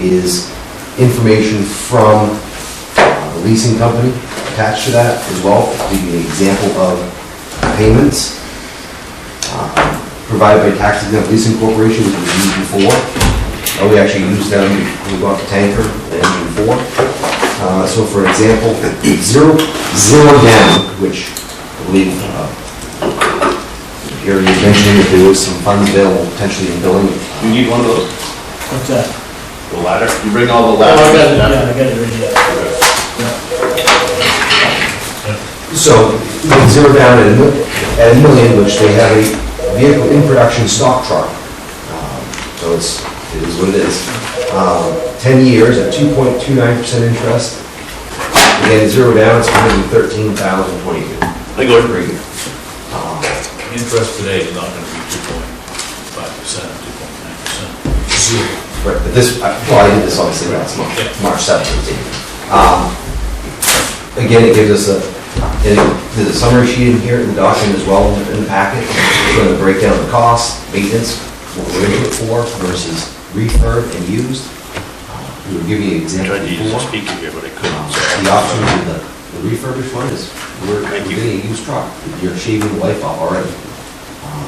S9: is information from the leasing company attached to that as well. To give you an example of payments provided by Tax Exempt Leasing Corporation, which we used before. We actually used them when we bought the tanker and engine 4. So for example, zero down, which I believe Gary was mentioning that there was some funds available potentially in billing.
S3: You need one of those?
S4: What's that?
S3: The ladder? You bring all the
S4: Oh, I got it,
S3: ladders?
S4: yeah, I got it right here.
S9: So with zero down at $1 million, which they have a vehicle in production stock truck. So it is what it is. 10 years at 2.29% interest. Again, zero down, it's $113,022
S3: I go
S9: per year.
S2: Interest today is not gonna be 2.5%, 2.9%. Zero.
S9: Right, but this, well, I did this obviously last month,
S2: Yeah.
S9: March 7th. Again, it gives us there's a summary sheet in here in the document as well in the packet. It's going to break down the cost, maintenance, what we're into it for versus refurb and used. We will give you an example before.
S3: speaker here, but I couldn't.
S9: The option with the refurbished one is we're getting a used truck. You're shaving the life off already.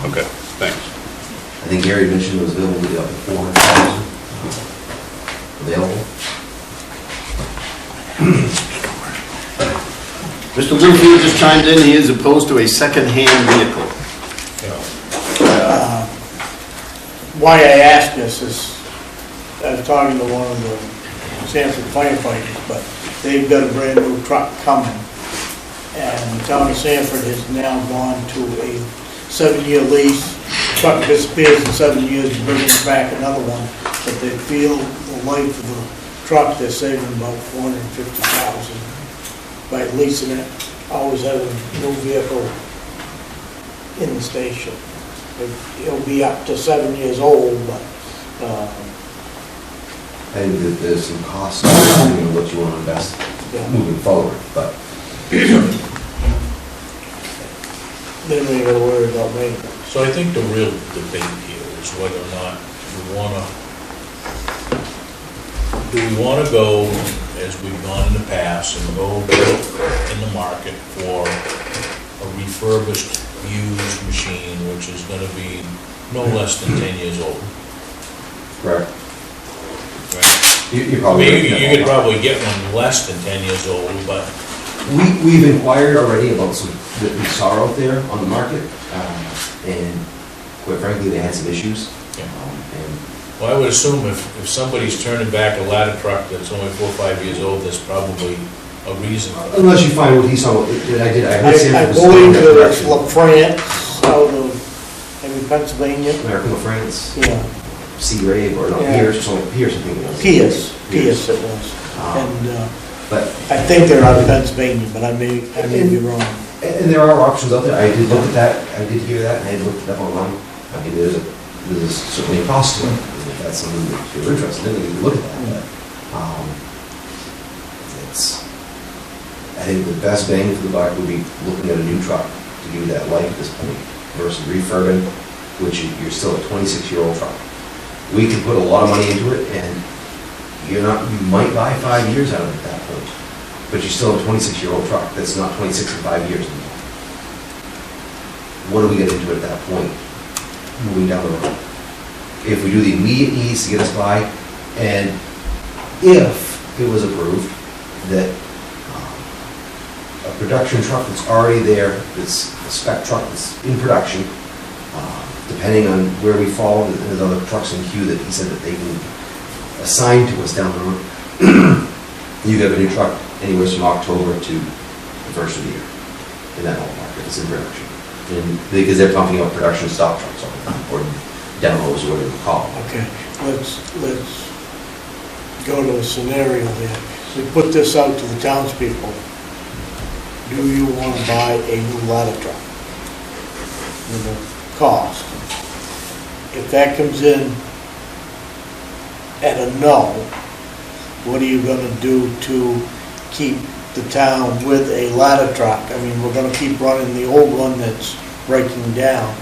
S3: Okay, thanks.
S9: I think Gary mentioned it was available to up to 400,000 available.
S3: Mr. Winfield just chimed in, he is opposed to a second-hand vehicle.
S4: why I asked this is, I was talking to one of the Sanford firefighters, but they've got a brand new truck coming. And the town of Sanford has now gone to a 7-year lease. Truck disappears in 7 years, you bring it back another one. But they feel the life of the truck, they're saving about $450,000 by leasing it. Always have a new vehicle in the station. It'll be up to 7 years old, but,
S9: I think that there's some costs, depending on what you want to invest
S4: yeah.
S9: moving forward, but
S4: Then we gotta worry about maintenance.
S2: So I think the real debate here is whether or not do we wanna go, as we've gone in the past, and go in the market for a refurbished, used machine, which is gonna be no less than 10 years old.
S9: correct.
S2: Right?
S9: You
S2: I
S9: probably.
S2: mean, you could probably get one less than 10 years old, but
S9: We've inquired already about some that we saw out there on the market, and quite frankly, they had some issues.
S2: Yeah.
S9: And
S2: well, I would assume if somebody's turning back a ladder truck that's only 4 or 5 years old, there's probably a reason.
S9: unless you find what he saw, that I heard
S4: I
S9: Sanford was
S4: believe
S9: that
S4: that it's
S9: direction.
S4: LaFrance out of, maybe Pennsylvania.
S9: American France,
S4: Yeah,
S9: Sea Ray, or not,
S4: Yeah.
S9: Pierce, I think it was.
S4: Pierce it was.
S9: Um,
S4: And
S9: But,
S4: I think they're out of Pennsylvania, but I may be wrong.
S9: and there are options out there, I did look at that, I did hear that, and I looked it up online. I mean, there's certainly a cost to it, and if that's something that you're interested in, you can look at that, but, I think the best bang for the buck would be looking at a new truck to give you that life at this point versus refurbing, which you're still a 26-year-old truck. We can put a lot of money into it, and you might buy 5 years out of it at that point, but you're still a 26-year-old truck that's not 26 in 5 years anymore. What do we get into at that point, moving down the road? If we do the immediate needs to get us by, and if it was approved that a production truck that's already there, that's a spec truck that's in production, depending on where we fall, there's other trucks in queue that he said that they can assign to us down the road. You have a new truck anywhere from October to the first of the year in that whole market. It's in production. And because they're pumping out production stock trucks all the time, or demos, or whatever you call them.
S4: Okay, let's go to a scenario there. We put this out to the townspeople. Do you want to buy a new ladder truck? With a cost. If that comes in at a no, what are you gonna do to keep the town with a ladder truck? I mean, we're gonna keep running the old one that's breaking down.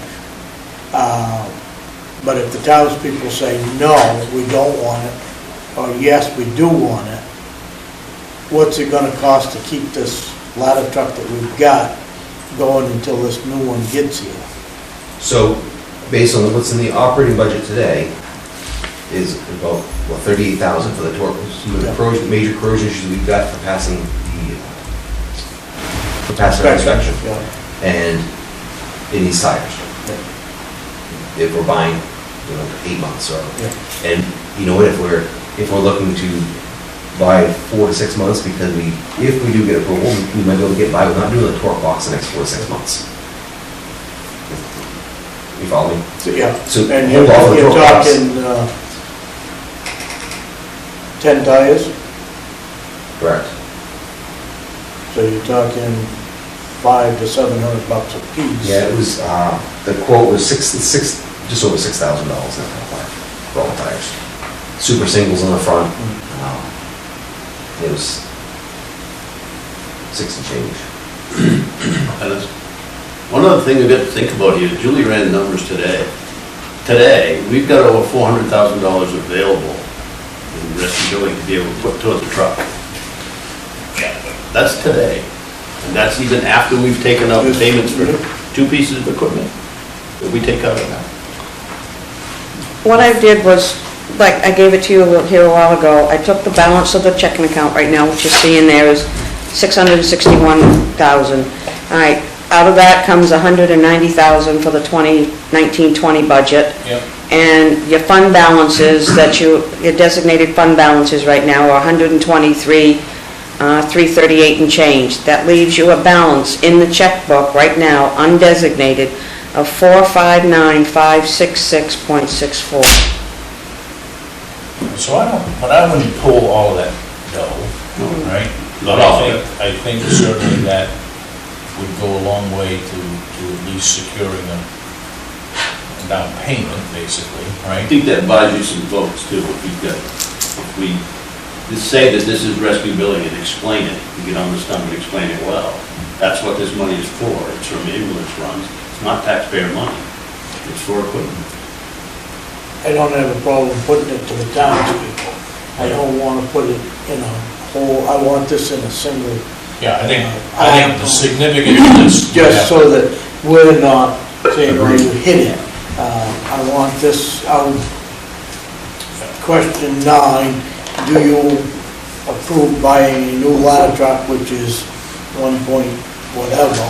S4: But if the townspeople say, no, we don't want it, or yes, we do want it, what's it gonna cost to keep this ladder truck that we've got going until this new one gets here?
S9: So, based on what's in the operating budget today, is about, well, $38,000 for the torque, some of the major corrosion issues we've got for passing our inspection.
S4: Yeah.
S9: And it needs tires. If we're buying, 8 months or, and you know what, if we're looking to buy 4 to 6 months, because if we do get approval, we might be able to get by with not doing the torque box the next 4 to 6 months. You follow me?
S4: So, yeah.
S9: So
S4: And
S9: hold off on the
S4: you're
S9: torque box.
S4: talking 10 tires,
S9: Correct.
S4: so you're talking $500 to $700 a piece.
S9: Yeah, it was, the quote was just over $6,000 for all the tires. Super singles on the front. It was 6 and change.
S3: And it's, one other thing we've got to think about here, Julie ran numbers today. Today, we've got over $400,000 available in residually to be able to put towards the truck. That's today. And that's even after we've taken out payments for 2 pieces of equipment that we take out of that.
S5: What I did was, like I gave it to you here a while ago, I took the balance of the checking account right now, which you see in there is $661,000. All right, out of that comes $190,000 for the 2019-20 budget.
S2: Yep.
S5: and your fund balances your designated fund balances right now are 123, 338 and change. That leaves you a balance in the checkbook right now, undesignated, of 459,566.64.
S2: So I wouldn't pull all of that dough, right? But I think certainly that would go a long way to at least securing a down payment, basically,
S3: I
S2: right?
S3: think that buys you some votes too, if we just say that this is rescue billing and explain it, you get on the stump and explain it well. That's what this money is for, it's from ambulance runs, it's not taxpayer money, it's for equipment.
S4: I don't have a problem putting it to the townspeople. I don't want to put it in a whole, I want this in a single,
S2: Yeah, I think the significance of this.
S4: just so that we're not saying, oh, you hit it. I want this out. Question 9, do you approve buying a new ladder truck, which is 1 point whatever?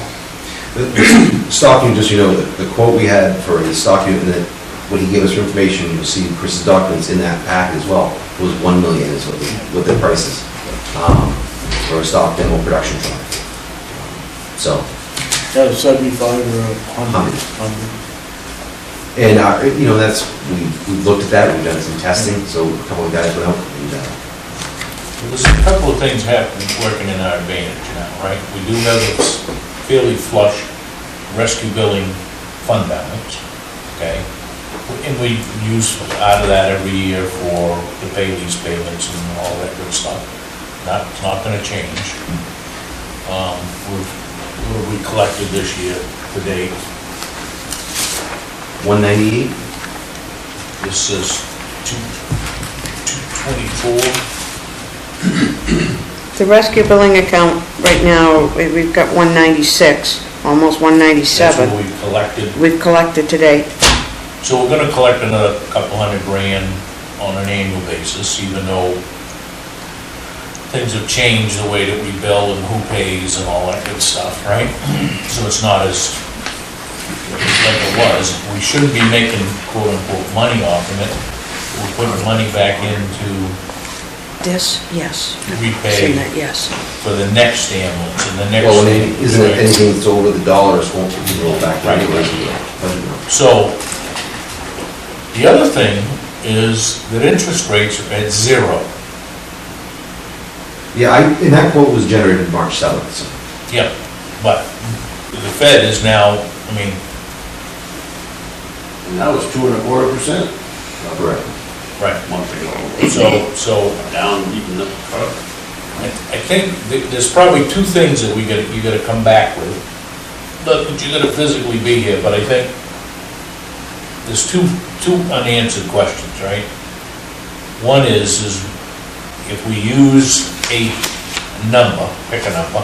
S9: The stock unit, just so you know, the quote we had for the stock unit, and then when he gave us for information, you'll see Chris's documents in that packet as well, was 1 million is what the price is, for a stock demo production truck. So,
S4: That was 75 or 100.
S9: and, you know, we've looked at that, we've done some testing, so a couple of guys went out and,
S2: There's a couple of things happening, working in our advantage now, right? We do have a fairly flush rescue billing fund balance, okay? And we use out of that every year to pay lease payments and all that good stuff. It's not gonna change. What have we collected this year to date?
S9: 198?
S2: This is 224.
S5: The rescue billing account right now, we've got 196, almost
S2: That's
S5: 197.
S2: what we've collected.
S5: We've collected today.
S2: So we're gonna collect another couple $100,000 on an annual basis, even though things have changed the way that we bill and who pays and all that good stuff, right? So it's not as like it was. We shouldn't be making quote-unquote money off of it. We're putting money back into
S5: This, yes.
S2: repay
S5: Seen that, yes.
S2: for the next ambulance and the next.
S9: Well, isn't it anything that's over the dollars won't be rolled back
S2: Right.
S9: anyway?
S2: So, the other thing is that interest rates are at 0.
S9: Yeah, and that quote was generated March 7th, so.
S2: Yeah, but the Fed is now, I mean,
S3: And that was 2.25%.
S9: Correct.
S2: right,
S3: A month ago.
S2: so
S3: Down even the,
S2: I think there's probably 2 things that you gotta come back with. But you gotta physically be here, but I think there's two unanswered questions, right? One is if we use a number, pick a number,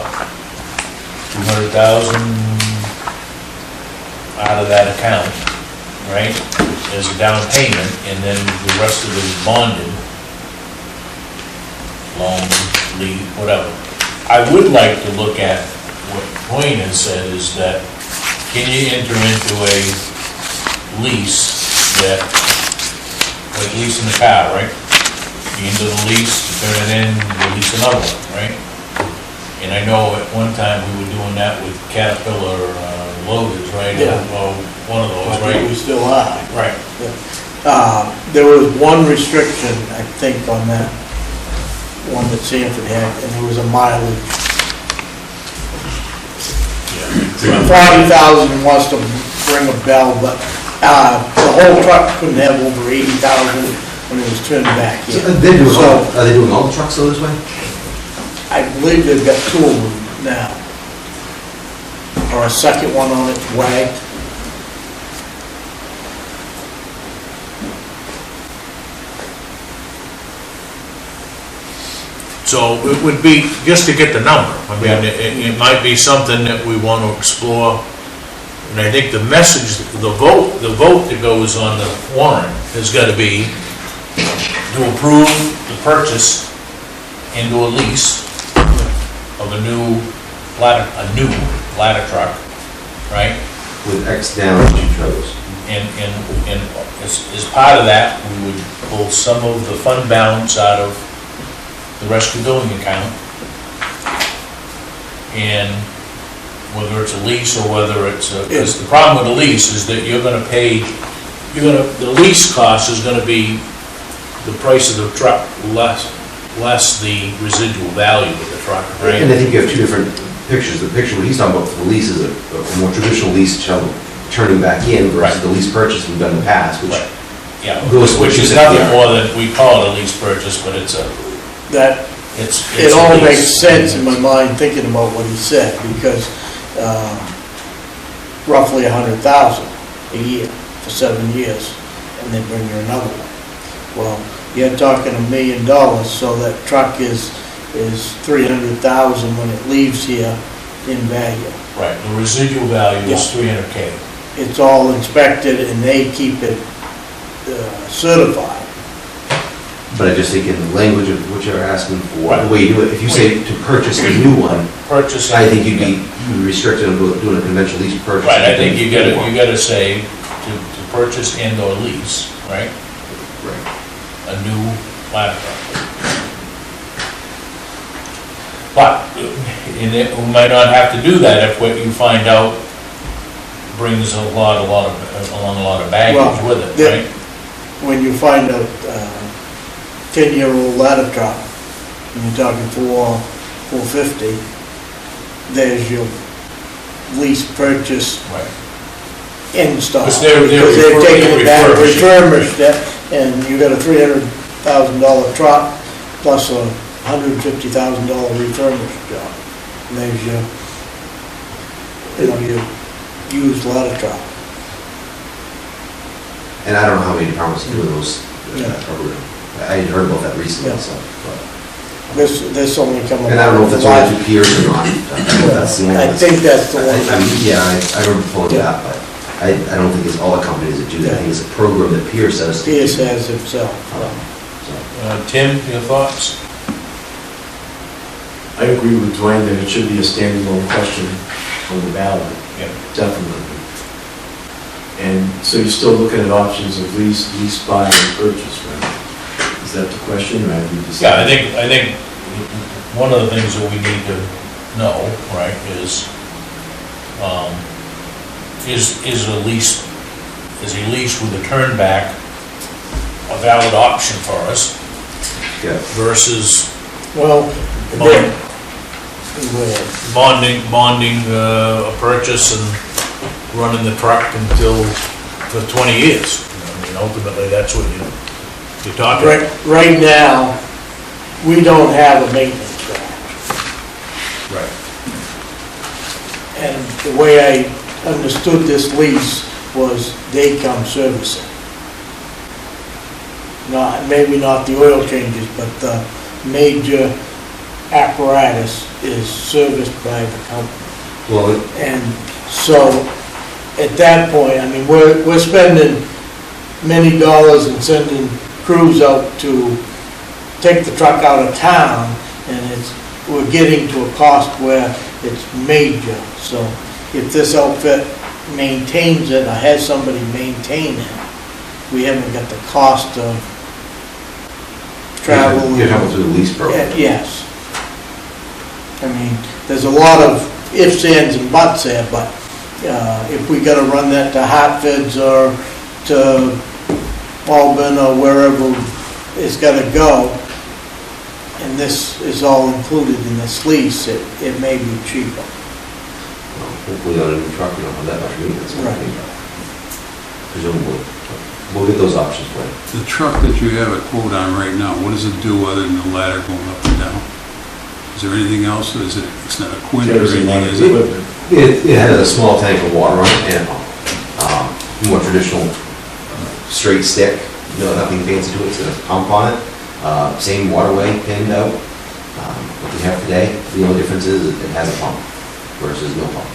S2: 200,000 out of that account, right, as a down payment, and then the rest of it is bonded, loan, lead, whatever. I would like to look at what Wayne has said, is that can you enter into a lease that, like leasing a car, right? You enter the lease, you turn it in, you lease another one, right? And I know at one time we were doing that with Caterpillar loaders, right?
S4: Yeah.
S2: Well, one of those,
S4: I think we
S2: right?
S4: still are.
S2: Right.
S4: There was one restriction, I think, on that one that Sanford had, and there was a mileage. 40,000 wants to ring a bell, but the whole truck couldn't have over 80,000 when it was turned back
S9: So,
S4: in.
S9: are they doing all the trucks though this way?
S4: I believe they've got 2 of them now. Or a second one on its way.
S2: So it would be, just to get the number, I mean, it might be something that we want to explore. And I think the message, the vote that goes on the warrant has got to be to approve the purchase into a lease of a new ladder truck, right?
S9: With X down 2 trailers.
S2: And as part of that, we would pull some of the fund balance out of the rescue building account. And whether it's a lease or whether it's a, because the problem with a lease is that you're gonna pay, the lease cost is gonna be the price of the truck less the residual value of the truck, right?
S9: And I think you have two different pictures. The picture what he's talking about for the lease is a more traditional lease turning back in versus the lease purchase we've done in the past, which
S2: Right. Yeah,
S9: goes
S2: which is nothing more than, we call it a lease purchase, but it's a,
S4: That,
S2: it's
S4: it
S2: a
S4: all
S2: lease.
S4: makes sense in my mind thinking about what he said, because roughly 100,000 a year for 7 years, and they bring you another one. Well, you're talking $1 million, so that truck is 300,000 when it leaves here in value.
S2: Right, the residual value is 300K.
S4: It's all inspected and they keep it certified.
S9: But I just think in the language of what you're asking for,
S2: Right.
S9: the way you do it, if you say to purchase a new one,
S2: Purchasing.
S9: I think you'd be restricted on doing a conventional lease purchase.
S2: Right, I think you gotta say to purchase and or lease, right?
S9: Right.
S2: A new ladder truck. But, we might not have to do that if what you find out brings along a lot of baggage
S4: Well,
S2: with it,
S4: the-
S2: right?
S4: When you find a 10-year-old ladder truck, and you're talking $450, there's your lease purchase
S2: Right.
S4: install.
S2: Because they're
S4: Because they've taken it back,
S2: refurbished.
S4: refurbished it, and you got a $300,000 truck plus a $150,000 refurbished job. And there's your used ladder truck.
S9: And I don't know how many departments do those.
S4: Yeah.
S9: Program. I had heard about that recently,
S4: Yeah.
S9: so.
S4: This only come along.
S9: And I don't know if that's
S4: last-
S9: only two peers or not. That's the one.
S4: I think that's the
S9: I
S4: one.
S9: mean, yeah, I remember pulling it up, but I don't think it's all the companies that do that. I think it's a program that Pierce says.
S4: Pierce has himself.
S2: Tim, your thoughts?
S6: I agree with Dwayne that it should be a standalone question on the ballot.
S2: Yeah.
S6: Definitely. And so you're still looking at options of lease, buy, and purchase, right? Is that the question, or have you
S2: Yeah,
S6: decided?
S2: I think one of the things that we need to know, right, is a lease with a turn back a valid option for us
S9: Yeah.
S2: versus
S4: Well,
S2: bond-
S4: go ahead.
S2: bonding a purchase and running the truck for 20 years. I mean, ultimately, that's what you're talking about.
S4: Right now, we don't have a maintenance guy.
S2: Right.
S4: And the way I understood this lease was they come servicing. Maybe not the oil changes, but the major apparatus is serviced by the company.
S9: Well,
S4: And so, at that point, I mean, we're spending many dollars and sending crews out to take the truck out of town, and we're getting to a cost where it's major. So if this outfit maintains it, or has somebody maintain it, we haven't got the cost of travel.
S9: you're talking through the lease program.
S4: Yes. I mean, there's a lot of ifs, ands, and buts there, but if we gotta run that to Hartford's or to Auburn or wherever it's gotta go, and this is all included in this lease, it may be cheaper.
S9: Hopefully on a new truck, you don't have that much maintenance.
S4: Right.
S9: Presumably. We'll get those options for you.
S8: The truck that you have a quote on right now, what does it do other than the ladder going up and down? Is there anything else, or it's not a quint or
S6: Carries a lot
S8: anything,
S6: of
S8: is it?
S6: equipment.
S9: It has a small tank of water on it and more traditional straight stick, nothing fancy to it, it's a pump on it. Same waterway pinned out. What we have today, the only difference is it has a pump versus no pump.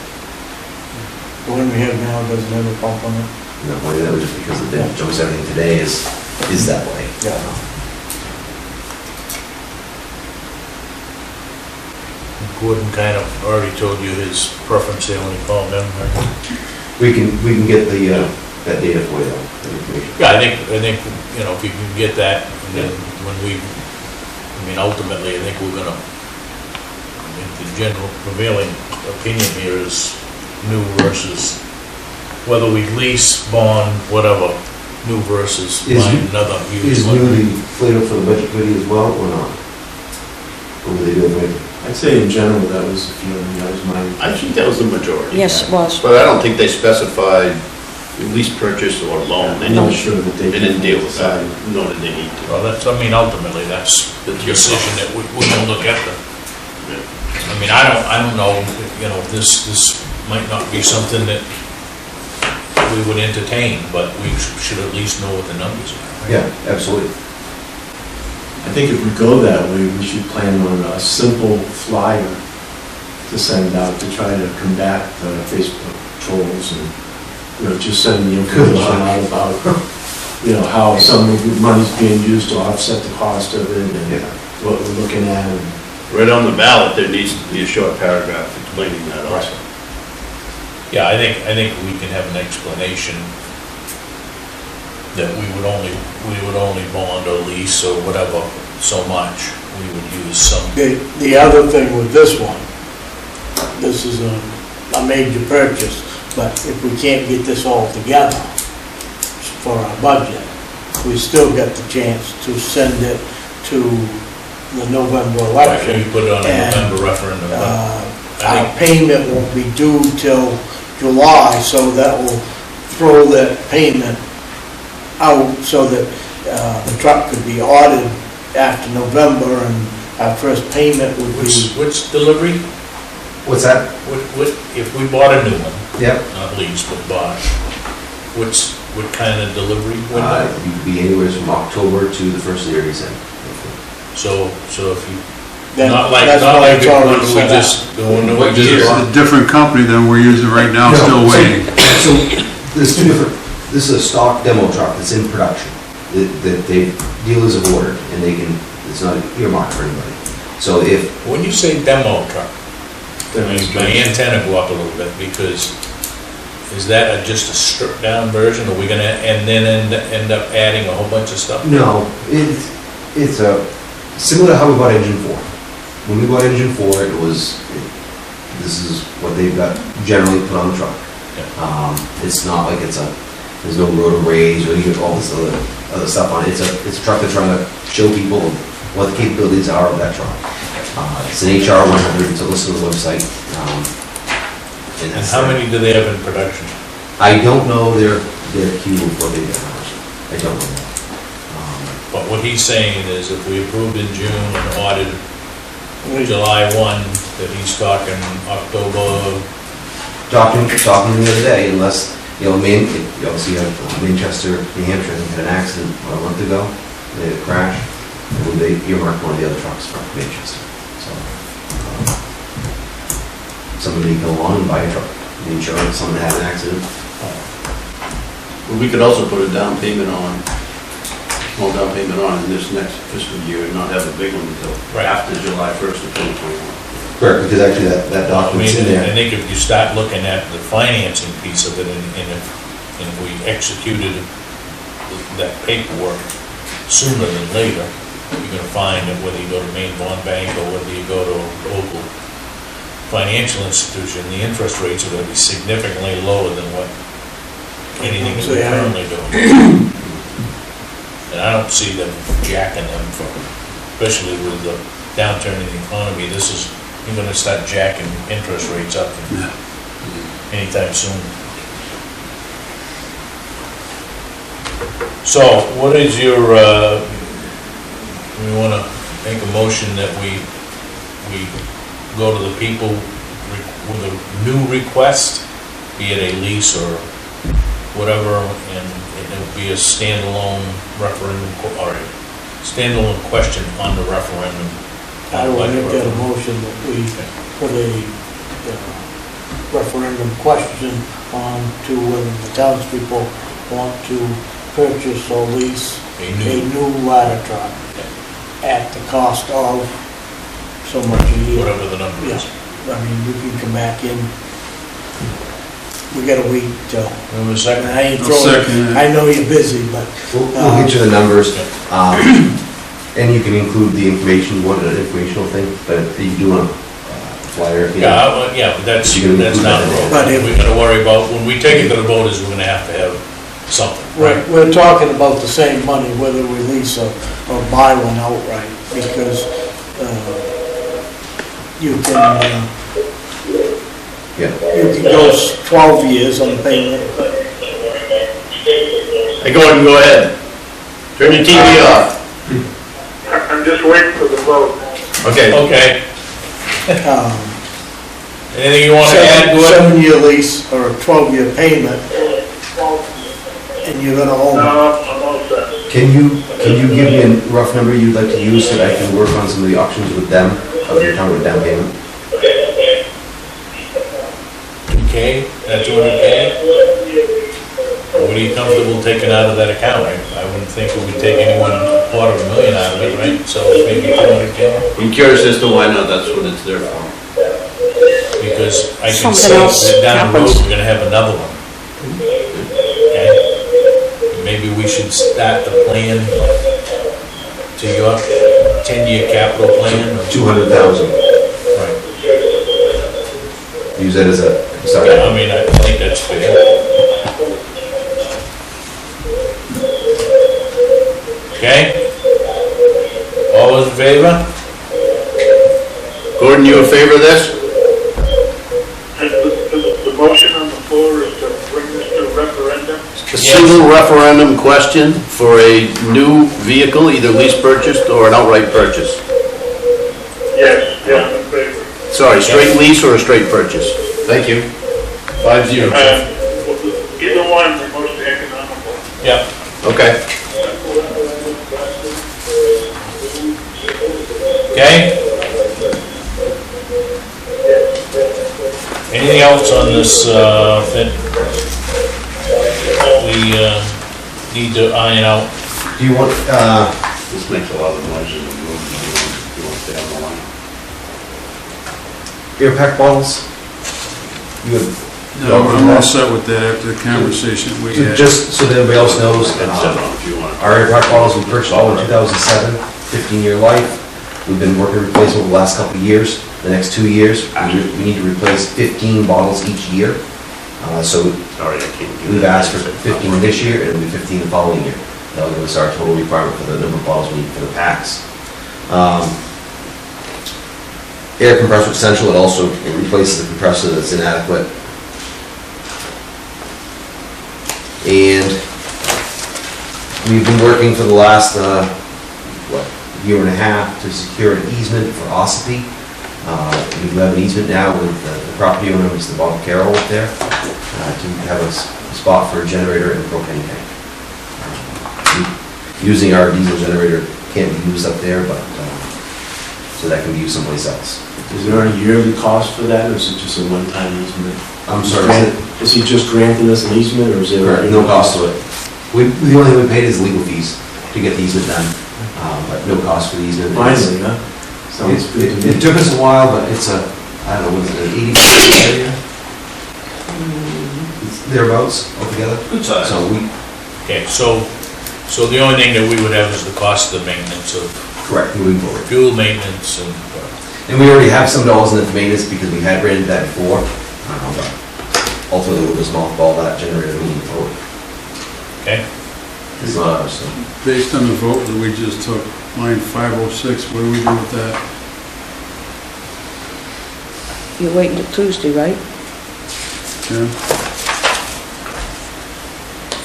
S4: The one we have now doesn't have a pump on it.
S9: No, maybe that was just because the jumps everything today is that way.
S2: Gordon kind of already told you his preference there when he called in, right?
S9: We can get the that data for you, though, that information.
S2: Yeah, I think, you know, if you can get that, and then when I mean, ultimately, I think we're gonna, I mean, the general prevailing opinion here is new versus, whether we lease, bond, whatever, new versus
S9: Is-
S2: buying another used
S9: Is
S2: one.
S9: new the flavor for the budget committee as well, or not? Or will they do it later?
S6: I'd say in general, that was the feeling, that was my.
S3: I think that was the majority.
S5: Yes, it was.
S3: But I don't think they specified lease purchase or loan. They
S6: I'm not
S3: didn't,
S6: sure that they.
S3: they didn't deal with that, nor did they need to.
S2: Well, that's, I mean, ultimately, that's the decision that we can look at the, I mean, I don't know, you know, this might not be something that we would entertain, but we should at least know what the numbers are. right?
S9: Yeah, absolutely.
S6: I think if we go that way, we should plan on a simple flyer to send out to try to combat the Facebook trolls and, you know, just send the information out about, you know, how some of the money's being used to offset the cost of it and
S9: Yeah.
S6: what we're looking at. And
S3: Right on the ballot, there needs to be a short paragraph explaining that also.
S2: Yeah, I think we can have an explanation that we would only bond or lease or whatever so much. We would use some,
S4: The other thing with this one, this is a major purchase, but if we can't get this all together for our budget, we still got the chance to send it to the November
S2: we
S4: election.
S2: put it on a
S4: And,
S2: November referendum. but I
S4: Our payment won't be due till July, so that will throw that payment out so that the truck could be ordered after November, and our first payment would be,
S2: Which delivery,
S9: What's that?
S2: if we bought a new one,
S9: Yep.
S2: not leased, but bought, what kind of delivery
S9: You
S2: window?
S9: could be anywhere from October to the first of the year he's in.
S2: So if you,
S4: then
S2: not like
S4: that's why it's
S2: when
S4: already
S2: we
S4: set up.
S2: just go into a
S8: This
S2: year.
S8: is a different company than we're using right now, still waiting.
S9: So, there's two different, this is a stock demo truck that's in production, that they, dealers have ordered, and they can, it's not earmarked for anybody. So if,
S2: When you say demo truck, my antenna go up a little bit, because is that just a stripped down version? Are we gonna, and then end up adding a whole bunch of stuff?
S9: no, it's a, similar to how we bought engine 4. When we bought engine 4, it was, this is what they've got generally put on the truck. It's not like there's no rotor raise or even all this other stuff on it. It's a truck that's trying to show people what the capabilities are of that truck. It's an HR 100, so listen to the website.
S2: And
S9: that's
S2: how
S9: it.
S2: many do they have in production?
S9: I don't know their queue before they get ours. I don't know that.
S2: But what he's saying is if we approved in June and ordered July 1, that he's talking October.
S9: Talking the other day, unless, you know, you obviously have Manchester, New Hampshire, had an accident about a month ago. They had a crash, and they earmarked one of the other trucks from Manchester. So, somebody can go along and buy a truck, the insurance, someone had an accident.
S3: Well, we could also put a down payment on, small down payment on in this next fiscal year and not have a big one until
S2: Right.
S3: after July 1st of 2021.
S9: Correct, because actually that
S2: I
S9: document's
S2: mean,
S9: in
S2: I
S9: there.
S2: think if you start looking at the financing piece of it, and if we executed that paperwork sooner than later, you're gonna find that whether you go to Maine Bond Bank or whether you go to a local financial institution, the interest rates are gonna be significantly lower than what anything that we're currently doing. And I don't see them jacking them for, especially with the downturn in the economy, you're gonna start jacking interest rates up anytime soon. So, what is your, we wanna make a motion that we go to the people with a new request, be it a lease or whatever, and it'll be a standalone referendum, or a standalone question on the referendum.
S4: I will make that a motion that we put a referendum question on to whether the townspeople want to purchase or lease
S2: A
S4: a
S2: new,
S4: new ladder truck at the cost of so much a year.
S2: whatever the number is.
S4: I mean, you can come back in we got a week till.
S2: We have a second?
S4: I ain't
S8: I'll
S4: throwing,
S8: second it.
S4: I know you're busy, but
S9: We'll get you the numbers, and you can include the information, you want an informational thing, but you do want a flyer. you know.
S2: Yeah, but that's
S9: You can include
S2: not
S9: that in
S2: the
S9: there.
S4: But
S2: road.
S4: if-
S2: We're gonna worry about, when we take it to the voters, we're gonna have to have something, right?
S4: we're talking about the same money, whether we lease or buy one outright, because you can,
S9: Yeah.
S4: you can go 12 years on payment.
S3: Hey, Gordon, go ahead. Turn your TV off.
S10: I'm just waiting for the vote.
S3: Okay.
S2: Okay,
S4: um,
S2: anything you wanna add, Gordon?
S4: 7-year lease or a 12-year payment, and you're gonna own it.
S10: No, I'm all set.
S9: Can you give me a rough number you'd like to use so that I can work on some of the options with them, of your talking about down payment?
S2: 2K, that 200K? What are you comfortable taking out of that account? I wouldn't think it would take anyone $250,000 out of it, right? So maybe 200K?
S3: I'm curious as to why not, that's what it's there for.
S2: Because I can
S5: Something
S2: see
S5: else
S2: that down the road,
S5: happens.
S2: we're gonna have another one. Okay? Maybe we should start the plan to your 10-year capital plan. or-
S9: 200,000.
S2: Right.
S9: Use that as a,
S2: Yeah,
S9: sorry.
S2: I mean, I think that's fair. Okay? All those in favor?
S3: Gordon, you in favor of this?
S10: The motion on the floor is to bring this to referendum.
S3: A single referendum question for a new vehicle, either lease purchased or an outright purchase.
S10: Yes, I'm in favor.
S3: Sorry, straight lease or a straight purchase? Thank you. 5-0.
S10: Either one, the most economical.
S2: Yep.
S3: Okay.
S2: Okay? Anything else on this, that we, need to iron out?
S9: Do you want,
S3: This makes a lot of noise in the room. You want to stay on the line?
S9: air pack bottles? You have.
S8: No, I'm all set with that after the conversation we
S9: So
S8: had.
S9: just so that everybody else knows,
S3: It's set on if you want.
S9: our air pack bottles, we purchased all in 2007, 15-year life. We've been working to replace over the last couple of years. The next 2 years, we need to replace 15 bottles each year. So
S3: Sorry, I can't do
S9: we've
S3: that.
S9: asked for 15 this year, and it'll be 15 the following year. That'll give us our total requirement for the number of bottles we need for the packs. Air compressor essential, it also replaces the compressor that's inadequate. And we've been working for the last, year and a half to secure an easement for Ossipee. We have an easement now with the property owner, Mr. Bob Carroll, up there, to have a spot for a generator and propane tank. Using our diesel generator can't be used up there, but, so that can be used someplace else.
S6: Is there a yearly cost for that, or is it just a one-time easement?
S9: I'm sorry,
S6: Is he just granting us an easement, or is there?
S9: no cost to it. The only thing we paid is legal fees to get the easement done, but no cost for the easement.
S6: Finally, huh? Sounds good to
S9: It
S6: me.
S9: took us a while, but it's a, I don't know, was it an 80% area? It's thereabouts altogether.
S3: Good size.
S9: So we,
S2: Okay, so the only thing that we would have is the cost of maintenance of
S9: correct, moving forward.
S2: fuel maintenance and,
S9: And we already have some dollars in the maintenance because we had rented that before, but ultimately we'll just mothball that generator moving forward.
S2: okay?
S9: It's not ours, so.
S8: Based on the vote that we just took, line 506, what do we do with that?
S5: You're waiting till Tuesday, right?
S8: Yeah?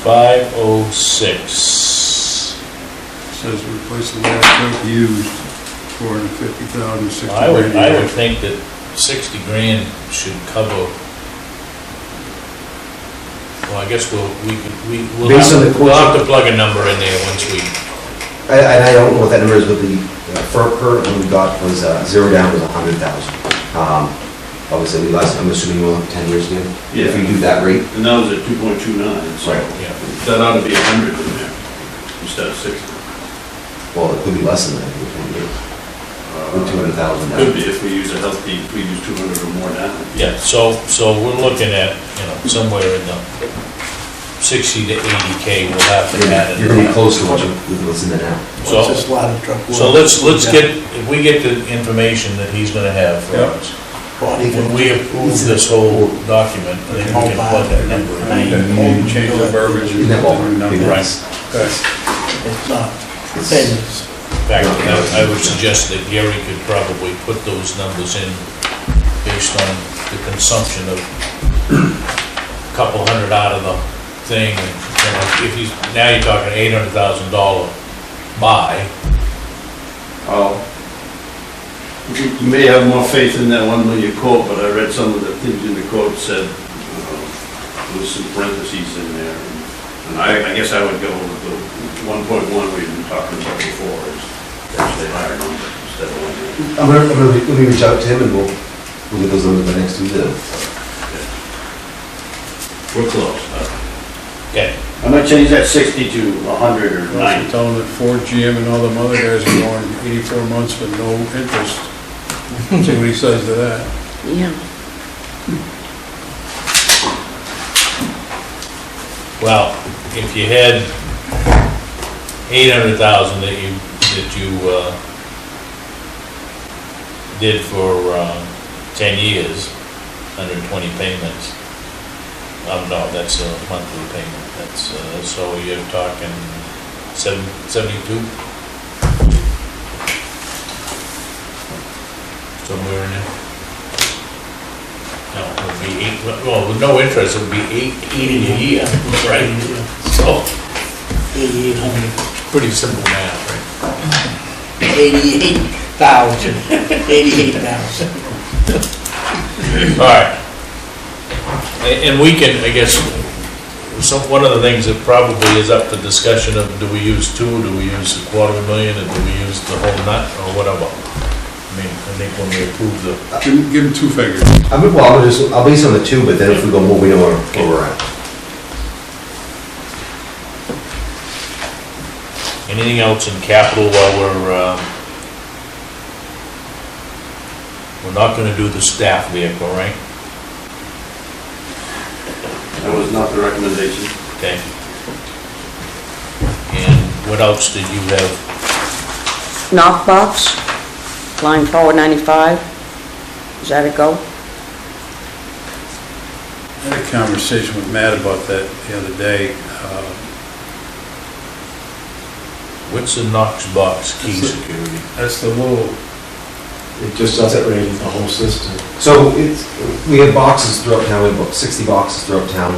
S2: 506.
S8: Says replace the last truck used, 450,000, 60
S2: I would
S8: grand.
S2: think that 60 grand should cover, well, I guess we'll
S9: Based on the
S2: have to plug a number in there once we,
S9: And I don't know what that number is, but the current one we got was, zero down was 100,000. Obviously, I'm assuming we'll have 10 years again. If we do that rate.
S3: And that was at 2.29, so
S9: Right.
S2: yeah.
S3: that ought to be 100 in there instead of 60.
S9: Well, it could be less than that. if we can do it. with 200,000 down.
S3: Could be if we use a healthy, we use 200 or more down.
S2: Yeah, so we're looking at, somewhere in the 60 to 80K we'll have to add.
S9: You're gonna be close to what's in there now.
S2: So-
S4: It's just a lot of truck.
S2: So let's get, if we get the information that he's gonna have for
S8: Yep.
S2: us, when we approve this whole document, I think we can plug that number in.
S8: Change the verbiage.
S9: In that ballpark, maybe
S2: Right.
S9: that's-
S4: It's not pennies.
S2: In fact, I would suggest that Gary could probably put those numbers in based on the consumption of a couple hundred out of the thing. If he's, now you're talking $800,000 buy.
S3: Oh. You may have more faith in that 1 million quote, but I read some of the things in the quote said, with some parentheses in there. And I guess I would go with the 1.1 we've been talking about before, is actually higher number instead of 1 million.
S9: let me reach out to him and we'll get those numbers by next Tuesday.
S3: We're close.
S2: Okay,
S3: I might change that 60 to 100 or
S8: Also
S3: 90.
S8: tell them that Ford, GM, and all them other guys are going 84 months with no interest. See what he says to that.
S5: Yeah.
S2: well, if you had 800,000 that you did for 10 years, 120 payments. No, that's a monthly payment. That's, so you're talking 72? Somewhere in there. No, it would be well, with no interest, it would be 80 a year, right? So,
S4: 8,800.
S2: pretty simple math, right?
S4: 88,000. 88,000.
S2: All right. And we can, I guess, one of the things that probably is up for discussion of, do we use 2, do we use $250,000, or do we use the whole nut, or whatever? I mean, I think when we approve the,
S8: Give him 2 figures.
S9: I'll base on the 2, but then if we go more, we know where we're at.
S2: anything else in capital while we're not gonna do the staff vehicle, right?
S3: That was not the recommendation.
S2: Okay. And what else did you have?
S5: Knockbox, line 495. Is that a go?
S8: I had a conversation with Matt about that the other day.
S2: What's the Knox box key
S8: That's the-
S2: security?
S8: That's the little,
S6: It just doesn't rate the whole system.
S9: So we have boxes throughout town, we have about 60 boxes throughout town.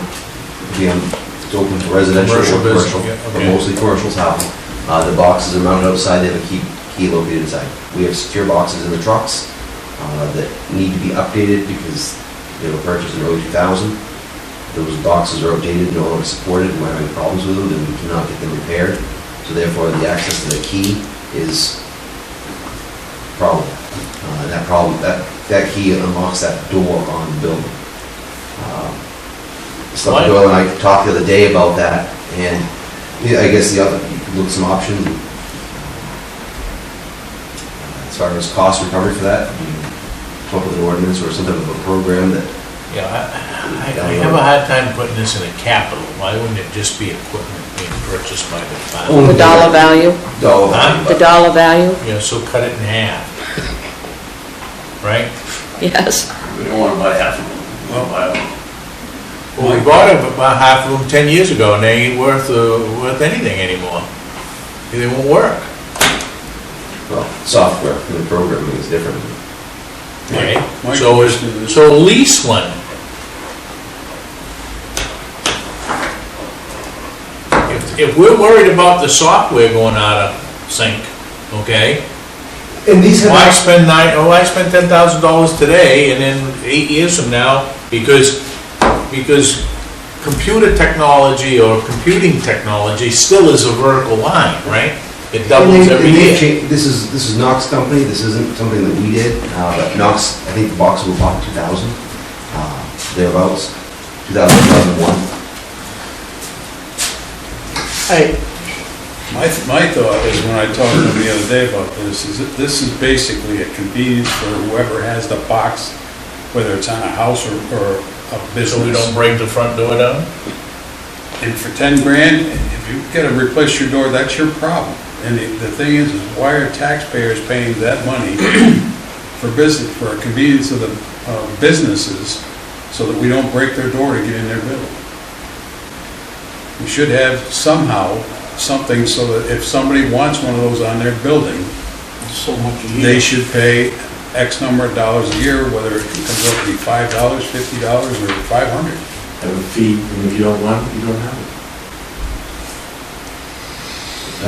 S9: It's open to residential
S2: Commercial
S9: or
S2: business,
S9: commercial,
S2: yeah,
S9: but
S2: okay.
S9: mostly commercials have them. The boxes are mounted outside, they have a key located inside. We have secure boxes in the trucks that need to be updated because they were purchased in early 2000. Those boxes are outdated, no longer supported, and we're having problems with them, and we cannot get them repaired. So therefore, the access to the key is a problem. That key unlocks that door on the building. Selectman Doyle and I talked the other day about that, and I guess you could look at some options. As far as cost recovery for that, you come up with an ordinance or some type of a program that,
S2: Yeah, I have a hard time putting this in a capital. Why wouldn't it just be equipment being purchased by the town?
S5: The dollar value?
S2: Huh?
S5: The dollar value?
S2: Yeah, so cut it in half. Right?
S5: Yes.
S3: We don't want to buy half of them. We want to buy them.
S2: Well, we bought about half of them 10 years ago, and they ain't worth anything anymore. They won't work.
S9: well, software and the programming is different.
S2: Okay?
S8: My
S2: So
S8: question is-
S2: so lease one. If we're worried about the software going out of sync, okay?
S9: And these have.
S2: Why spend I spent $10,000 today, and then 8 years from now, because computer technology or computing technology still is a vertical line, right? It doubles every year.
S9: This is Knox company, this isn't something that we did, but Knox, I think the box was bought in 2000, thereabouts, 2001.
S8: My thought is, when I talked to them the other day about this, is that this is basically a convenience for whoever has the box, whether it's on a house or a business.
S2: So we don't break the front door down?
S8: And for 10 grand, if you gotta replace your door, that's your problem. And the thing is why are taxpayers paying that money for business, for a convenience of the businesses, so that we don't break their door to get in their building? We should have somehow something so that if somebody wants one of those on their building,
S4: So much a year.
S8: they should pay X number of dollars a year, whether it comes up to be $5, $50, or $500.
S6: Have a fee, and if you don't want it, you don't have it.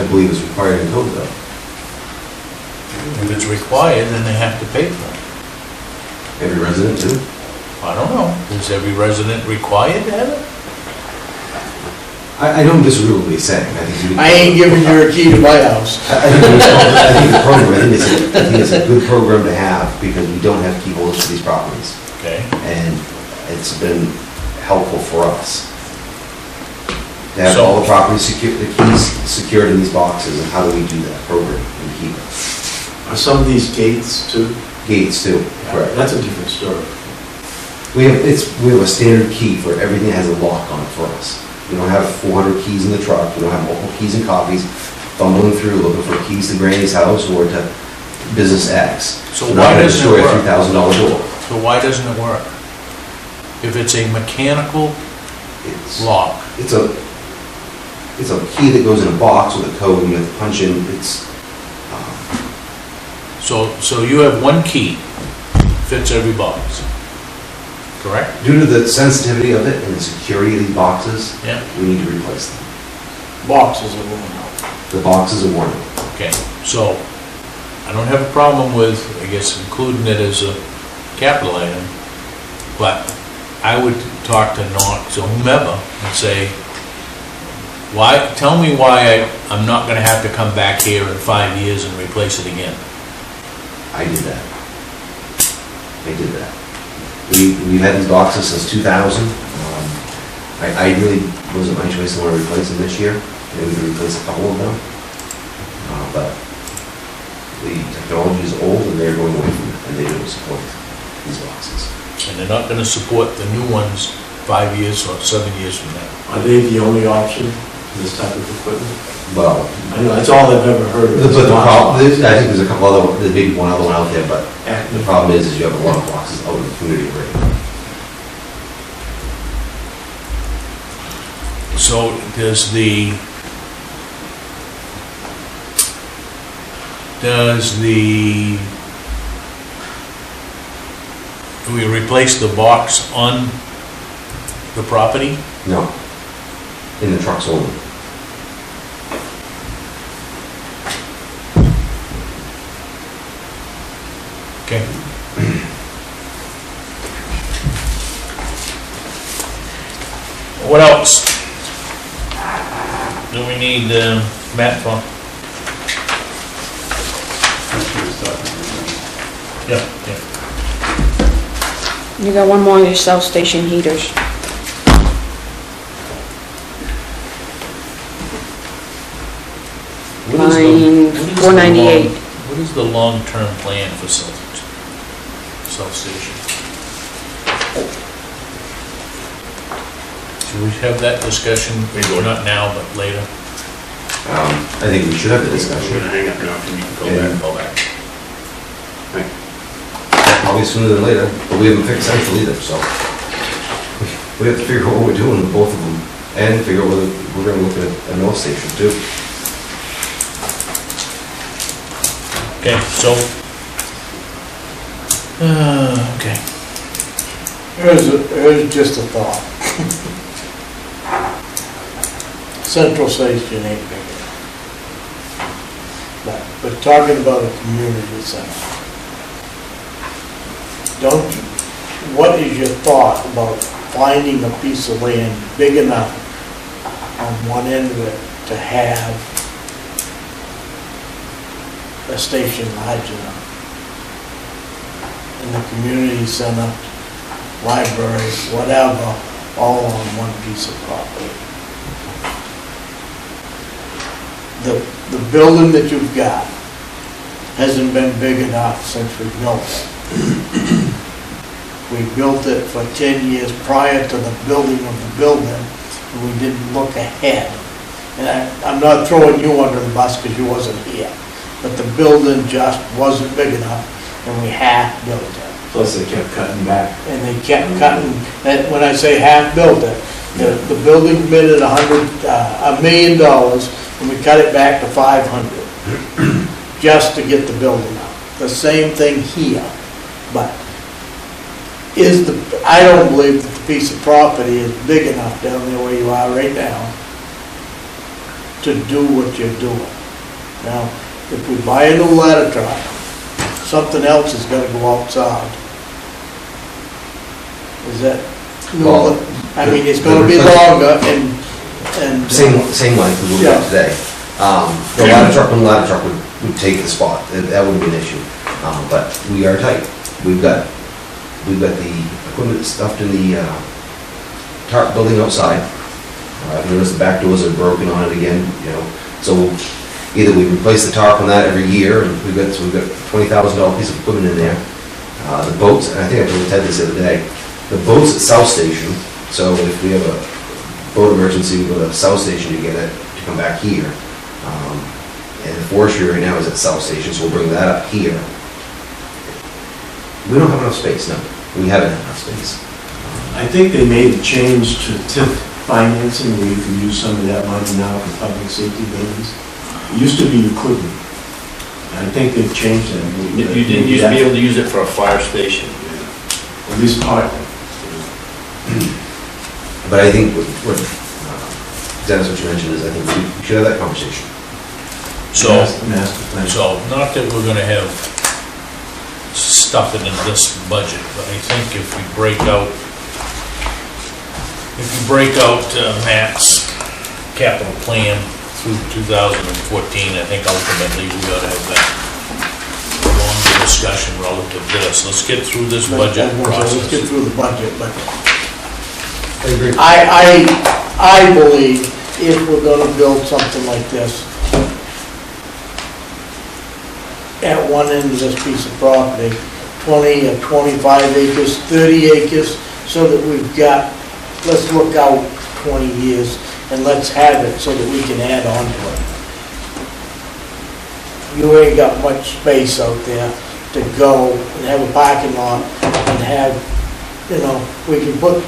S9: I believe it's required in code though.
S2: If it's required, then they have to pay for it.
S9: Every resident too.
S2: I don't know. Is every resident required to have it?
S9: I don't disagree with what he's saying. I think
S4: I ain't giving you a key to my house.
S9: I think it's a good program to have, because we don't have key holders for these properties.
S2: Okay.
S9: And it's been helpful for us to have
S2: So-
S9: all the properties secured, the keys secured in these boxes. And how do we do that program and keep it?
S6: Are some of these gates too?
S9: Gates too, correct.
S6: That's a different story.
S9: We have a standard key for everything that has a lock on it for us. We don't have 400 keys in the truck, we don't have multiple keys and copies, fumbling through looking for keys to Granny's house or to business X.
S2: So
S9: We're
S2: why
S9: not gonna
S2: doesn't
S9: destroy
S2: it
S9: a
S2: work?
S9: $3,000 door.
S2: So why doesn't it work? If it's a mechanical
S9: It's,
S2: lock,
S9: it's a key that goes in a box with a code, and you have to punch in,
S2: so you have one key, fits every box, correct?
S9: due to the sensitivity of it and the security of these boxes,
S2: Yeah.
S9: we need to replace them.
S4: Boxes are going out.
S9: The boxes are worn.
S2: Okay, so I don't have a problem with, I guess, including it as a capital item, but I would talk to Knox or whomever and say, tell me why I'm not gonna have to come back here in 5 years and replace it again.
S9: I did that. We've had these boxes since 2000. I really wasn't my choice to want to replace them this year. Maybe we could replace a couple of them. But the technology is old and they're going away from it, and they don't support these boxes.
S2: And they're not gonna support the new ones 5 years or 7 years from now.
S6: Are they the only option for this type of equipment?
S9: Well,
S6: I know, that's all I've ever heard of.
S9: I think there's a couple other, there's maybe one other one out there, but the problem is you have a lot of boxes out in the community already.
S2: So does do we replace the box on the property?
S9: No, in the trucks only.
S2: Okay. What else do we need, Matt, for? Yeah, yeah.
S5: You got one more on your South Station heaters. Line 498.
S2: What is the long-term plan for South Station? Should we have that discussion, maybe not now, but later?
S9: I think we should have the discussion.
S2: We're gonna hang up now, and you can go back.
S9: Probably sooner than later, but we haven't fixed Central either, so we have to figure out what we're doing with both of them, and figure out whether we're gonna look at a North Station too.
S2: Okay, so, okay.
S4: Here's just a thought. Central Station ain't big enough. But we're talking about a community center. What is your thought about finding a piece of land big enough on one end of it to have a station large enough? In the community center, library, whatever, all on one piece of property. the building that you've got hasn't been big enough since we built it. We built it for 10 years prior to the building of the building, and we didn't look ahead. And I'm not throwing you under the bus because you wasn't here, but the building just wasn't big enough, and we half built it.
S6: Plus they kept cutting back.
S4: And they kept cutting, and when I say half built it, the building bid at $1 million, and we cut it back to 500, just to get the building up. The same thing here, but I don't believe that the piece of property is big enough down there where you are right now to do what you're doing. Now, if we buy a new ladder truck, something else is gonna go outside. Is that?
S9: Well,
S4: I mean, it's gonna be longer and.
S9: Same length as we got today. The ladder truck, one ladder truck would take the spot, that wouldn't be an issue. But we are tight. We've got the equipment stuffed in the tarp building outside. I've noticed the back doors are broken on it again, you know. So either we replace the tarp on that every year, and we've got $20,000 piece of equipment in there. The boats, and I think I told Ted this the other day, the boats at South Station, so if we have a boat emergency, we go to South Station to get it, to come back here. And the forestry right now is at South Station, so we'll bring that up here. We don't have enough space, no. We haven't had enough space.
S6: I think they made a change to TIF financing where you can use some of that money now for public safety buildings. It used to be you couldn't. And I think they've changed that.
S3: You didn't used to be able to use it for a fire station.
S6: At least part.
S9: But I think what Dennis, what you mentioned is, I think we should have that conversation.
S2: So,
S6: Master plan.
S2: so not that we're gonna have stuff in this budget, but I think if we break out Matt's capital plan through 2014, I think ultimately we ought to have that longer discussion relative to this. Let's get through this budget process.
S4: Let's get through the budget, but
S9: I agree.
S4: I believe if we're gonna build something like this at one end of this piece of property, 20 or 25 acres, 30 acres, so that we've got, let's look out 20 years and let's have it so that we can add on to it. You ain't got much space out there to go and have a parking lot and have, you know, we can put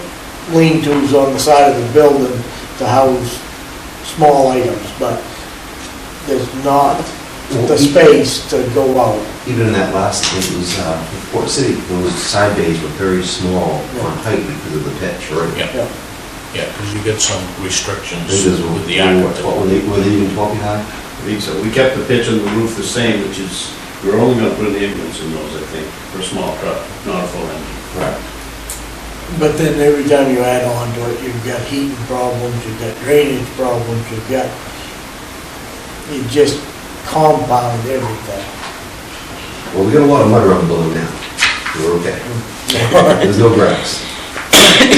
S4: lean-tos on the side of the building to house small items, but there's not the space to go out.
S9: Even in that last, I think it was Port City, those side bays were very small on height because of the pitch, right?
S2: Yeah, yeah, because you get some restrictions
S9: This is
S2: with the
S9: what,
S2: aqueduct.
S9: were they even 12 feet high?
S3: I think so. We kept the pitch on the roof the same, which is, we're only gonna put an ambulance in those, I think, for a small truck, not a full engine.
S9: Right.
S4: But then every time you add on to it, you've got heating problems, you've got drainage problems, you just compound everything.
S9: Well, we got a lot of mud around the building now. We're okay. There's no grass.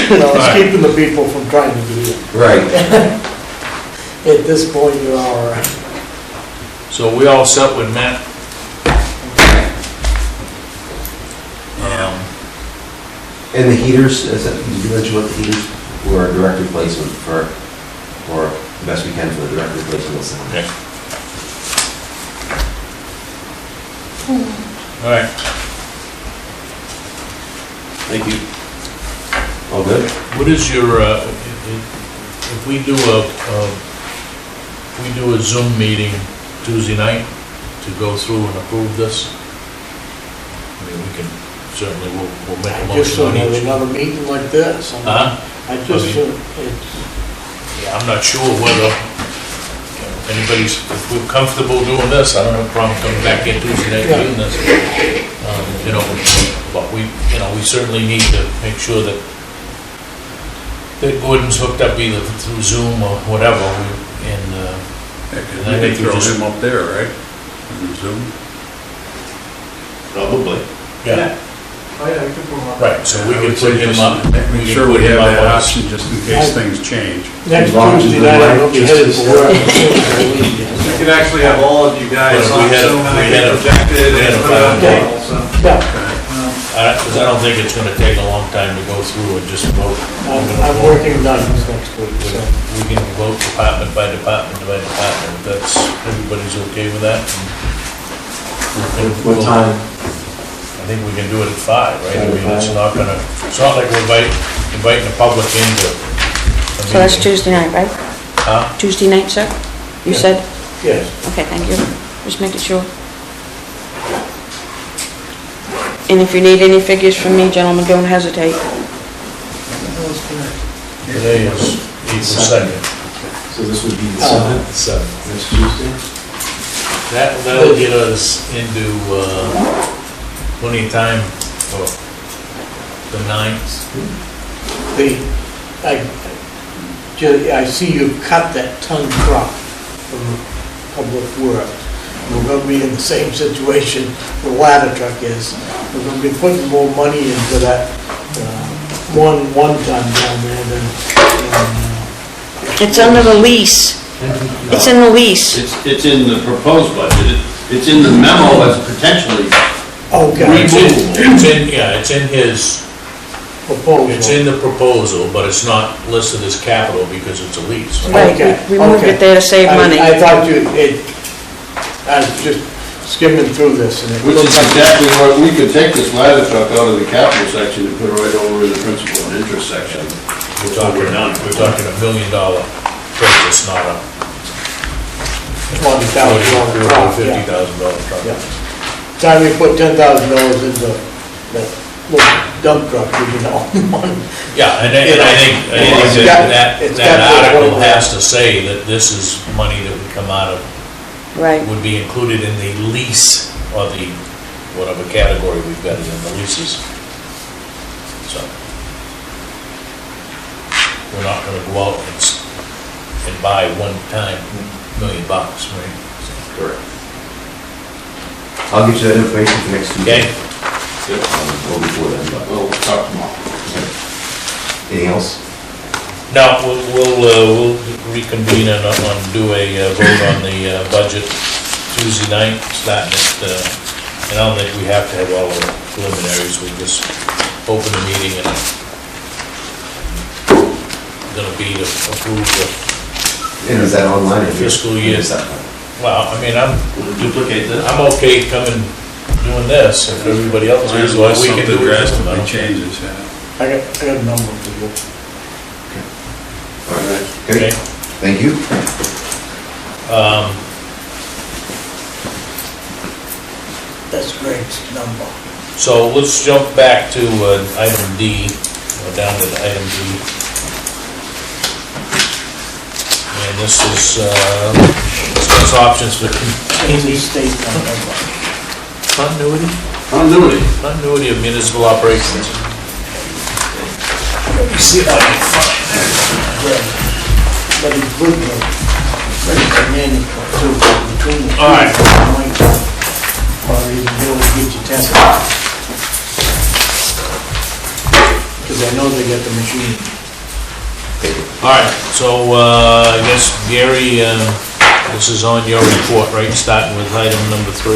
S4: You know, it's keeping the people from trying to get in.
S9: Right.
S4: At this point, you're all right.
S2: So we all set with Matt?
S9: And the heaters, did you mention what the heaters were a direct replacement for, or the best we can for the direct replacement of the
S2: Okay. All right.
S3: Thank you.
S9: All good?
S2: What is your, if we do a Zoom meeting Tuesday night to go through and approve this? I mean, we can, certainly we'll make a
S4: I just
S2: motion on
S4: don't have
S2: each.
S4: another meeting like this. I just,
S2: Yeah, I'm not sure whether anybody's, if we're comfortable doing this, I don't have a problem coming back in Tuesday night and doing this. You know, but we certainly need to make sure that Gordon's hooked up either through Zoom or whatever, and
S8: I think throw him up there, right? On Zoom.
S3: Probably.
S2: yeah,
S7: Oh, yeah, we could put them up.
S2: right, so we
S8: I
S2: can
S8: would
S2: put
S8: say
S2: him
S8: just
S2: up.
S8: Make sure we have that option just in case things change.
S4: next
S6: As long as
S4: Tuesday
S6: the
S4: night,
S6: light
S4: I'll be
S6: is
S4: headed
S6: just-
S4: for work.
S7: could actually have all of you guys
S2: But
S7: on
S2: we had a-
S7: Zoom and
S2: we
S7: I
S2: had
S7: get
S2: a-
S7: projected
S2: we had
S7: and
S2: a
S7: put it on
S4: Okay.
S7: the wall, so.
S4: Yeah,
S2: Because I don't think it's gonna take a long time to go through and just vote.
S4: I'm working on this next week, so.
S2: We can vote department by department by department, if that's, everybody's okay with that.
S6: What time?
S2: I think we can do it at 5, right? I mean, it's
S6: 5.
S2: not gonna, it's not like we're inviting the public into a
S5: So that's
S2: meeting.
S5: Tuesday night, right?
S2: Huh?
S5: Tuesday night, sir? You
S4: Yeah.
S5: said?
S4: Yes.
S5: Okay, thank you. Just making sure. And if you need any figures from me, gentlemen, don't hesitate.
S2: Today is April 2nd.
S6: So this would be the
S4: Oh.
S6: 7th, next Tuesday?
S2: That'll get us into plenty of time for the 9th.
S4: I see you cut that ton truck from Public Works. We're gonna be in the same situation the ladder truck is. We're gonna be putting more money into that, one ton down there than,
S5: It's under the lease. It's in the lease.
S3: It's in the proposed budget. It's in the memo as potentially
S4: okay,
S2: It's in his,
S4: proposal.
S2: it's in the proposal, but it's not listed as capital because it's a lease, right?
S5: Right,
S4: Okay,
S5: we moved
S4: okay.
S5: it there to save money.
S4: I thought I was just skimming through this and it
S3: Which
S4: looked
S3: is
S4: like.
S3: exactly what, we could take this ladder truck out of the capital section and put it right over in the principal and interest section.
S2: We're talking $1 million purchase, not a
S4: $20,000 truck, yeah.
S2: $50,000 truck.
S4: Yeah. Time we put $10,000 into that little dump truck, we can all one.
S2: Yeah, and I think
S4: It's got-
S2: that
S4: it's got the
S2: article
S4: one-
S2: has to say that this is money that would come out of,
S5: Right.
S2: would be included in the lease, or the, whatever category we've got it in the leases. So, we're not gonna go out and buy one time $1 million, right?
S9: Correct. I'll get you that information for next Tuesday.
S2: Okay?
S9: Or before then, but
S3: Well, we'll talk tomorrow.
S9: anything else?
S2: Now, we'll reconvene and do a vote on the budget Tuesday night, starting at, and I don't think we have to have all the preliminaries, we just open the meeting and gonna be to approve
S9: And is that online?
S2: the fiscal year.
S9: Is that-
S2: Well, I mean, I'm
S3: We'll duplicate this.
S2: okay coming, doing this, if everybody else is, well,
S8: Unless
S2: we can
S8: something
S2: do it.
S8: drastically changes, yeah.
S4: I got a number for you.
S9: All right.
S2: Okay.
S9: Okay, thank you.
S4: That's Greg's number.
S2: So let's jump back to item D, or down to item D. And this is, discuss options for
S4: Amy State number.
S2: continuity of municipal operations.
S4: Let me see if I can find that. Greg. But he's good, Greg's a management too, between the two.
S2: All right.
S4: Or even be able to get you tested. Because I know they got the machine.
S2: All right, so I guess, Gary, this is on your report, right, starting with item number 3?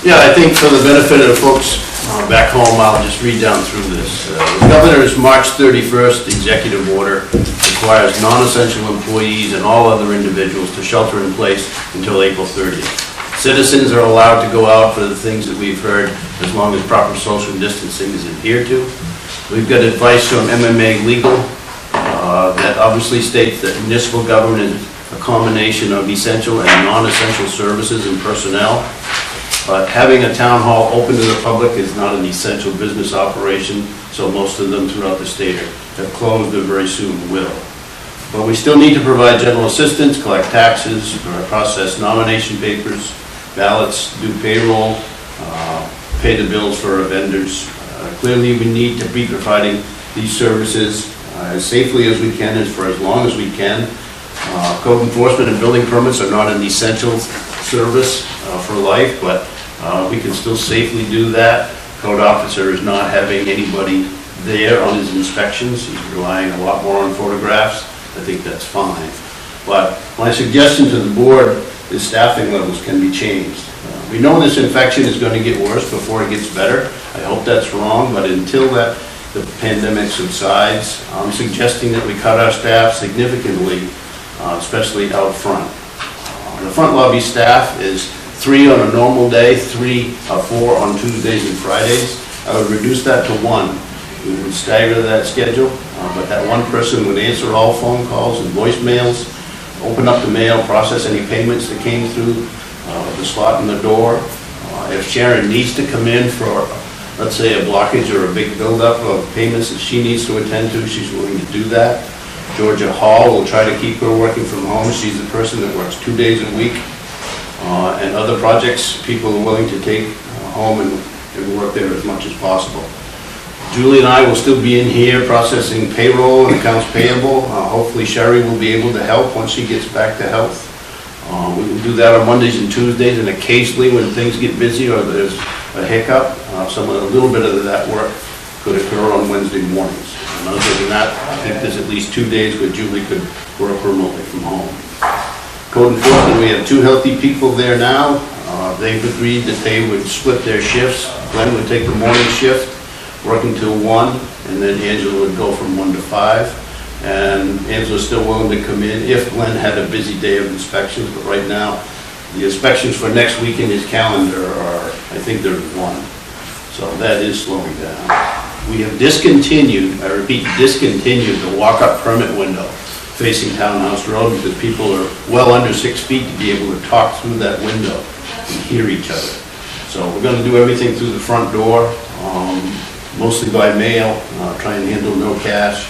S3: Yeah, I think for the benefit of the folks back home, I'll just read down through this. The governor's March 31st executive order requires non-essential employees and all other individuals to shelter in place until April 30th. Citizens are allowed to go out for the things that we've heard, as long as proper social distancing is adhered to. We've got advice from MMA Legal that obviously states that municipal government is a combination of essential and non-essential services and personnel. But having a town hall open to the public is not an essential business operation, so most of them throughout the state have closed or very soon will. But we still need to provide general assistance, collect taxes, process nomination papers, ballots, do payroll, pay the bills for our vendors. Clearly, we need to be providing these services as safely as we can and for as long as we can. Code enforcement and building permits are not an essential service for life, but we can still safely do that. Code officer is not having anybody there on his inspections. He's relying a lot more on photographs. I think that's fine. But my suggestion to the board the staffing levels can be changed. We know this infection is going to get worse before it gets better. I hope that's wrong, but until the pandemic subsides, I'm suggesting that we cut our staff significantly, especially out front. The front lobby staff is 3 on a normal day, 3 or 4 on Tuesdays and Fridays. I would reduce that to 1. We would stagger that schedule, but that one person would answer all phone calls and voicemails, open up the mail, process any payments that came through the slot in the door. If Sharon needs to come in for, let's say, a blockage or a big buildup of payments that she needs to attend to, she's willing to do that. Georgia Hall will try to keep her working from home. She's the person that works 2 days a week. And other projects, people are willing to take home and work there as much as possible. Julie and I will still be in here processing payroll and accounts payable. Hopefully Sherry will be able to help once she gets back to health. We will do that on Mondays and Tuesdays, and occasionally when things get busy or there's a hiccup, a little bit of that work could occur on Wednesday mornings. And other than that, I think there's at least 2 days where Julie could work remotely from home. Code enforcement, we have 2 healthy people there now. They've agreed that they would split their shifts. Glenn would take the morning shift, work until 1, and then Angela would go from 1 to 5. And Angela's still willing to come in if Glenn had a busy day of inspections, but right now, the inspections for next week in his calendar are, I think there's 1. So that is slowing down. We have discontinued, I repeat, discontinued the walk-up permit window facing Townhouse Road because people are well under 6 feet to be able to talk through that window and hear each other. So we're going to do everything through the front door, mostly by mail, try and handle no cash,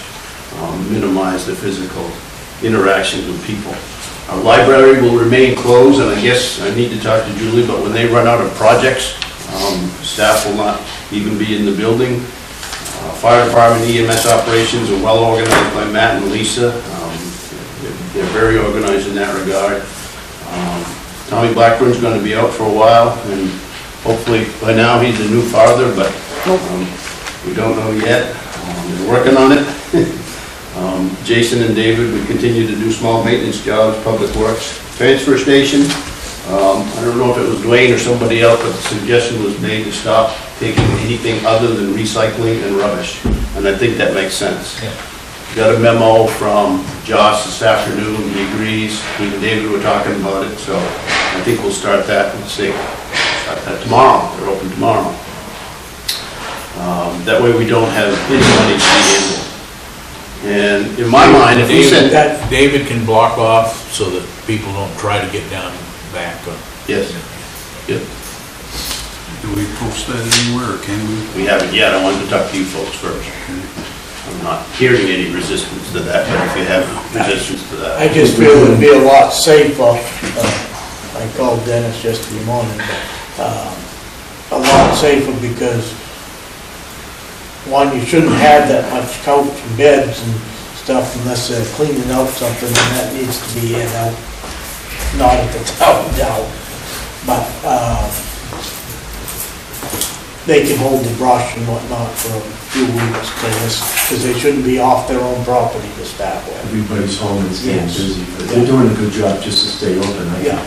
S3: minimize the physical interactions with people. Our library will remain closed, and I guess I need to talk to Julie, but when they run out of projects, staff will not even be in the building. Fire department EMS operations are well organized by Matt and Lisa. They're very organized in that regard. Tommy Blackburn's going to be out for a while, and hopefully by now he's a new father, but we don't know yet. We're working on it. Jason and David, we continue to do small maintenance jobs, public works. Transfer station, I don't know if it was Dwayne or somebody else, but the suggestion was made to stop taking anything other than recycling and rubbish, and I think that makes sense.
S2: Yeah.
S3: Got a memo from Josh this afternoon, he agrees, he and David were talking about it, so I think we'll start that, let's see, start that tomorrow, they're open tomorrow. That way we don't have any money to be handled. And in my mind, if we send that...
S2: David can block off so that people don't try to get down back.
S3: Yes. Yep.
S8: Do we post that anywhere, or can we?
S3: We haven't yet, I wanted to talk to you folks first. I'm not hearing any resistance to that, but if you have resistance to that.
S4: I just feel it'd be a lot safer. I called Dennis yesterday morning, but a lot safer because, one, you shouldn't have that much couch and beds and stuff unless they're cleaning out something, and that needs to be in out, not at the top down. But they can hold the brush and whatnot for a few weeks because they shouldn't be off their own property to start with.
S6: Everybody's home and staying
S4: Yes.
S6: busy, but they're doing a good job just to stay open, I think.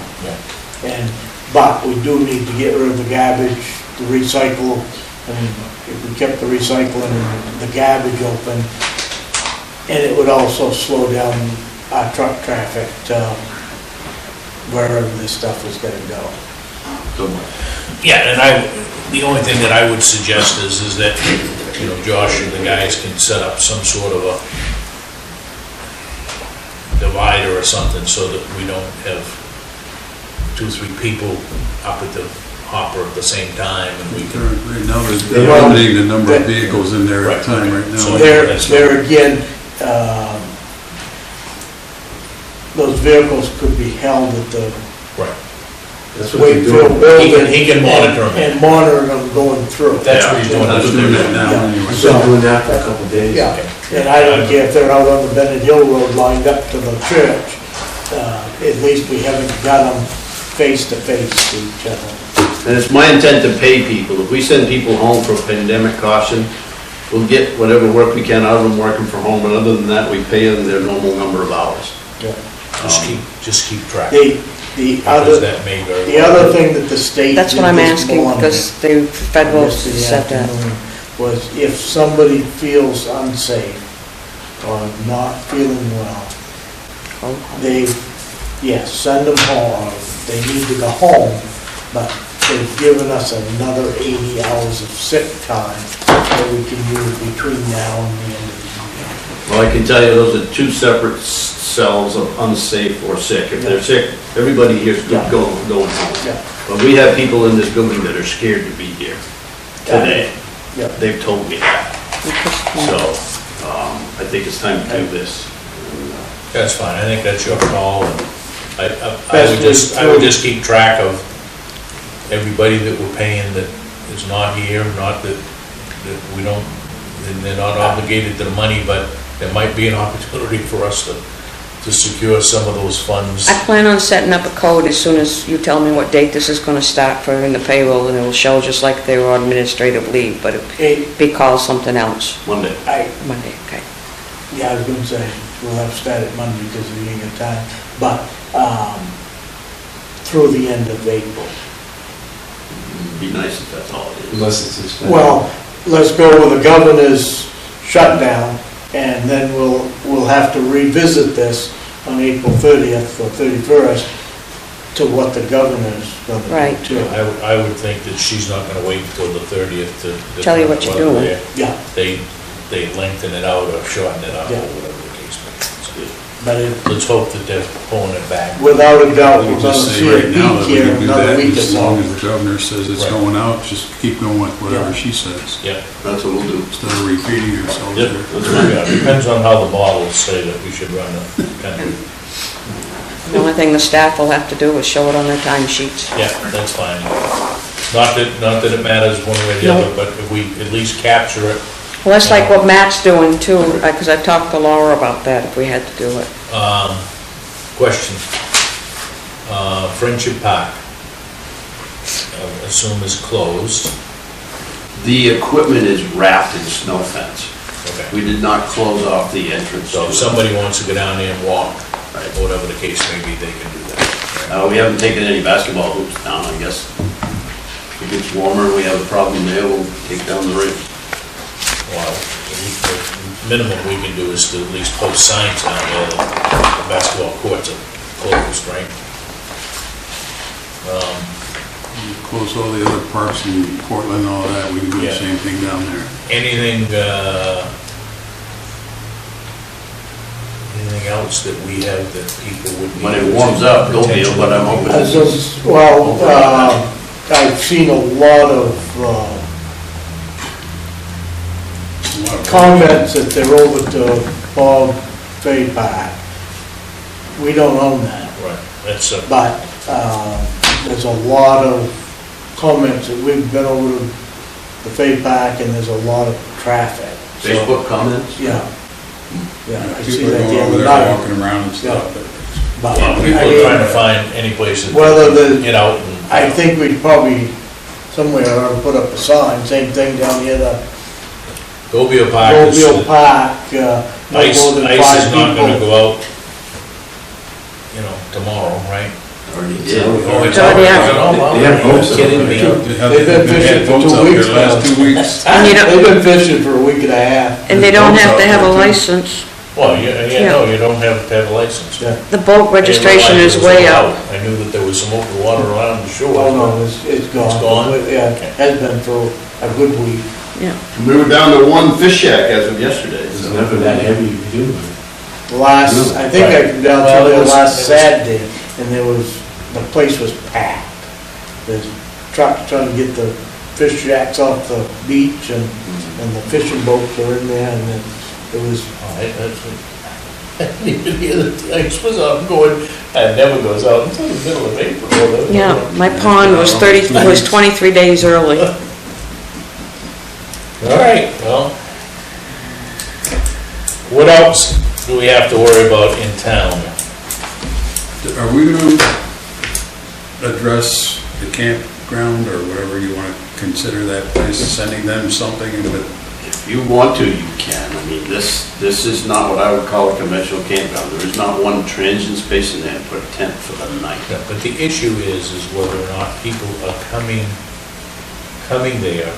S4: Yeah. But we do need to get rid of the garbage, the recycle, and if we kept the recycling and the garbage open, and it would also slow down our truck traffic to wherever this stuff is gonna go.
S2: Yeah, and the only thing that I would suggest is that, you know, Josh and the guys can set up some sort of a divider or something so that we don't have 2 or 3 people up at the hopper at the same time, and we can...
S8: Right now, they're limiting the number of vehicles in there at a time right now.
S2: So
S4: There again, those vehicles could be held at the
S2: Right.
S6: That's what they're
S4: Wakefield
S6: doing.
S4: building.
S2: He can monitor them.
S4: And monitor them going through.
S2: That's what he's doing.
S8: They're doing that now
S4: Yeah.
S8: anyway.
S6: We've been doing that for a couple of days.
S4: Yeah, and I don't care if they're out on the Bennett Hill Road lined up to the church, at least we haven't got them face to face to each other.
S3: And it's my intent to pay people. If we send people home for pandemic caution, we'll get whatever work we can out of them working from home, but other than that, we pay them their normal number of hours.
S4: Yeah.
S2: Just keep track.
S4: The
S2: because
S4: other,
S2: that may very
S4: the
S2: well.
S4: other thing that the state
S5: That's
S4: did
S5: what I'm
S4: this
S5: asking,
S4: morning,
S5: because the federal
S4: yesterday
S5: said that.
S4: afternoon, was if somebody feels unsafe or not feeling well, they, yes, send them home. They need to go home, but they've given us another 80 hours of sick time that we can use between now and the end of the year.
S3: Well, I can tell you, those are two separate cells of unsafe or sick. If they're sick, everybody here's
S4: Yeah.
S3: going home.
S4: Yeah.
S3: But we have people in this building that are scared to be here today.
S4: Yeah.
S3: They've told me that. So, I think it's time to do this.
S2: That's fine, I think that's your call, and I
S4: Best
S2: would just keep track of everybody that we're paying that is not here, not that we don't, and they're not obligated to the money, but there might be an opportunity for us to secure some of those funds.
S5: I plan on setting up a code as soon as you tell me what date this is gonna start for in the payroll, and it'll show just like they were on administrative leave, but it'd be called something else.
S3: Monday.
S5: Monday, okay.
S4: Yeah, I was gonna say, we'll have to start it Monday because we ain't got time, but, through the end of April.
S3: Be nice if that's all it is.
S6: Unless it's expensive.
S4: Well, let's go with the governor's shutdown, and then we'll have to revisit this on April 30th or 31st to what the governor's gonna
S5: Right.
S4: do too.
S2: I would think that she's not gonna wait until the 30th to.
S5: Tell you what you're
S2: determine
S5: doing.
S2: whether
S4: Yeah,
S2: They lengthen it out or shorten it out, or
S4: Yeah.
S2: whatever the case may be.
S4: but
S2: Let's hope that they're pulling it back.
S4: without a doubt,
S8: We
S4: we're
S8: can
S4: gonna
S8: just say
S4: see a
S8: right now
S4: peak
S8: that we
S4: here
S8: can do
S4: another
S8: that,
S4: week or
S8: as long
S4: so.
S8: as the governor says it's
S2: Right.
S8: going out, just keep going with whatever
S4: Yeah.
S8: she says,
S2: Yeah.
S3: That's what we'll do.
S8: instead of repeating ourselves
S2: Yep,
S8: there.
S2: that's right. Yeah, depends on how the models say that we should run the country.
S5: The only thing the staff will have to do is show it on their timesheets.
S2: Yeah, that's fine. Not that it matters one way or the other, but if we at least capture it.
S5: Well, that's like what Matt's doing too, because I've talked to Laura about that, if we had to do it.
S2: Question. Friendship Park, I assume is closed.
S3: The equipment is wrapped in snow fence.
S2: Okay.
S3: We did not close off the entrance.
S2: So
S3: to
S2: if
S3: it.
S2: somebody wants to go down there and walk,
S3: Right.
S2: or whatever the case may be, they can do that.
S3: We haven't taken any basketball hoops down, I guess. If it gets warmer, we have a problem there, we'll take down the rink.
S2: Well, the minimum we can do is to at least post signs down there that the basketball courts are closed, right?
S8: You close all the other parks in Portland and all that, we can do the
S2: Yeah.
S8: same thing down there.
S2: Anything else that we have that people would be?
S3: When it warms up, they'll be, but I'm hoping
S4: I
S3: this is.
S4: just- Well, I've seen a lot of comments that they're over to Bob Fay Park. We don't own that,
S2: Right, that's,
S4: but there's a lot of comments that we've been over to the Fay Park and there's a lot of traffic. So,
S3: Facebook comments?
S4: Yeah. Yeah, I see
S8: People are
S4: that the
S8: going over
S4: other
S8: there
S4: night.
S8: walking around and stuff, but
S4: But,
S2: yeah, people
S4: I
S2: are
S4: mean,
S2: trying to find any place that
S4: Whether
S2: they
S4: the-
S2: can get out and.
S4: I think we'd probably, somewhere ought to put up a sign, same thing down here, the
S2: Gobio Park is,
S4: Mobile Park, no
S2: ice
S4: more than
S2: is
S4: 5
S2: not gonna
S4: people.
S2: go out, tomorrow, right?
S3: Already did.
S2: Oh, it's
S5: already
S2: out.
S5: out.
S2: Oh,
S6: They have boats out
S2: kidding me.
S4: They've been fishing for 2 weeks now.
S8: Last 2 weeks.
S5: And you don't-
S4: They've been fishing for a week and a half.
S5: And they don't have to have a
S8: Boats out there, too.
S5: license.
S2: Well, no, you don't have to have a license.
S4: Yeah.
S5: The boat registration is way up.
S2: I knew that there was some open water around the shore.
S4: Oh, no, it's gone.
S2: It's gone?
S4: Yeah, has been for a good week.
S5: Yeah.
S3: We were down to one fish shack as of yesterday.
S6: It's
S3: so-
S6: never that heavy to begin with.
S4: Last, I think I come down
S2: Well,
S4: through
S2: it
S4: there
S2: was-
S4: last
S2: it was-
S4: Saturday, and the place was packed. There's trucks trying to get the fish jacks off the beach, and the fishing boats are in there, and it was,
S2: I didn't even hear the ice was up going, it never goes out until the middle of April.
S5: Yeah, my pond was 23 days early.
S2: All right, well, what else do we have to worry about in town?
S8: Are we going to address the campground or whatever you want to consider that place, sending them something with
S3: If you want to, you can. I mean, this is not what I would call a conventional campground. There is not one transient space in there to put a tent for the night.
S2: Yeah, but the issue is whether or not people are coming there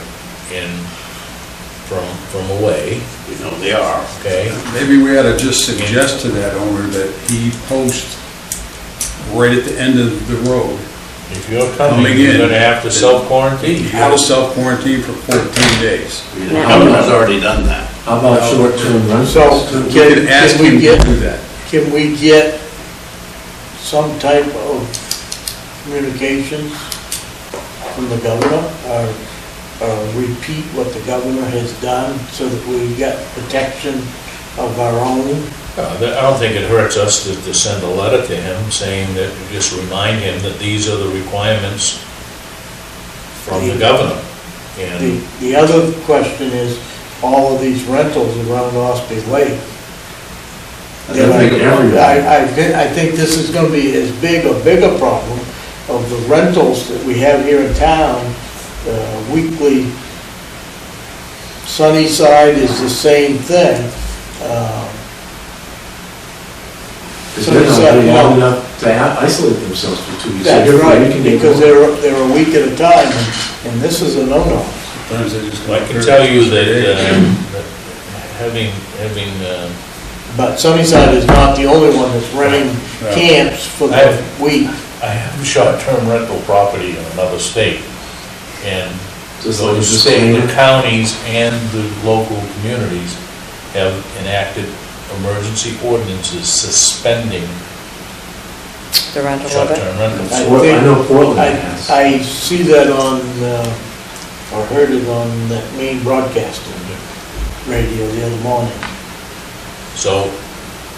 S2: from away,
S3: You know, they are.
S2: okay?
S8: Maybe we ought to just suggest to that owner that he post right at the end of the road.
S2: If you're
S8: Coming
S2: coming, you're
S8: in.
S2: gonna have to self-quarantine.
S8: You gotta self-quarantine for 14 days.
S3: I mean, Howard has already done that.
S6: How about short-term rentals?
S4: So,
S8: We can ask
S4: can we
S8: him to
S4: get,
S8: do that.
S4: can we get some type of communications from the governor, or repeat what the governor has done, so that we get protection of our own?
S2: I don't think it hurts us to send a letter to him saying that, just remind him that these are the requirements from the governor. And
S4: The other question is, all of these rentals around Osprey Lake. I think this is gonna be as big, a bigger problem of the rentals that we have here in town, weekly. Sunnyside is the same thing.
S6: Because they're not really long enough to isolate themselves for 2 weeks.
S4: That's
S6: Every
S4: right,
S6: week and they
S4: because
S6: go.
S4: they're a week at a time, and this is a no-no.
S8: Sometimes they just.
S2: I can tell you that having,
S4: But Sunnyside is not the only one that's renting camps for the week.
S2: I have a short-term rental property in another state, and
S6: Just like
S2: those
S6: this
S2: state,
S6: one.
S2: the counties and the local communities have enacted emergency ordinances suspending
S5: The rental of it.
S2: short-term rentals.
S6: I know Portland has.
S4: I see that on, or heard it on that main broadcasting radio the other morning,
S2: So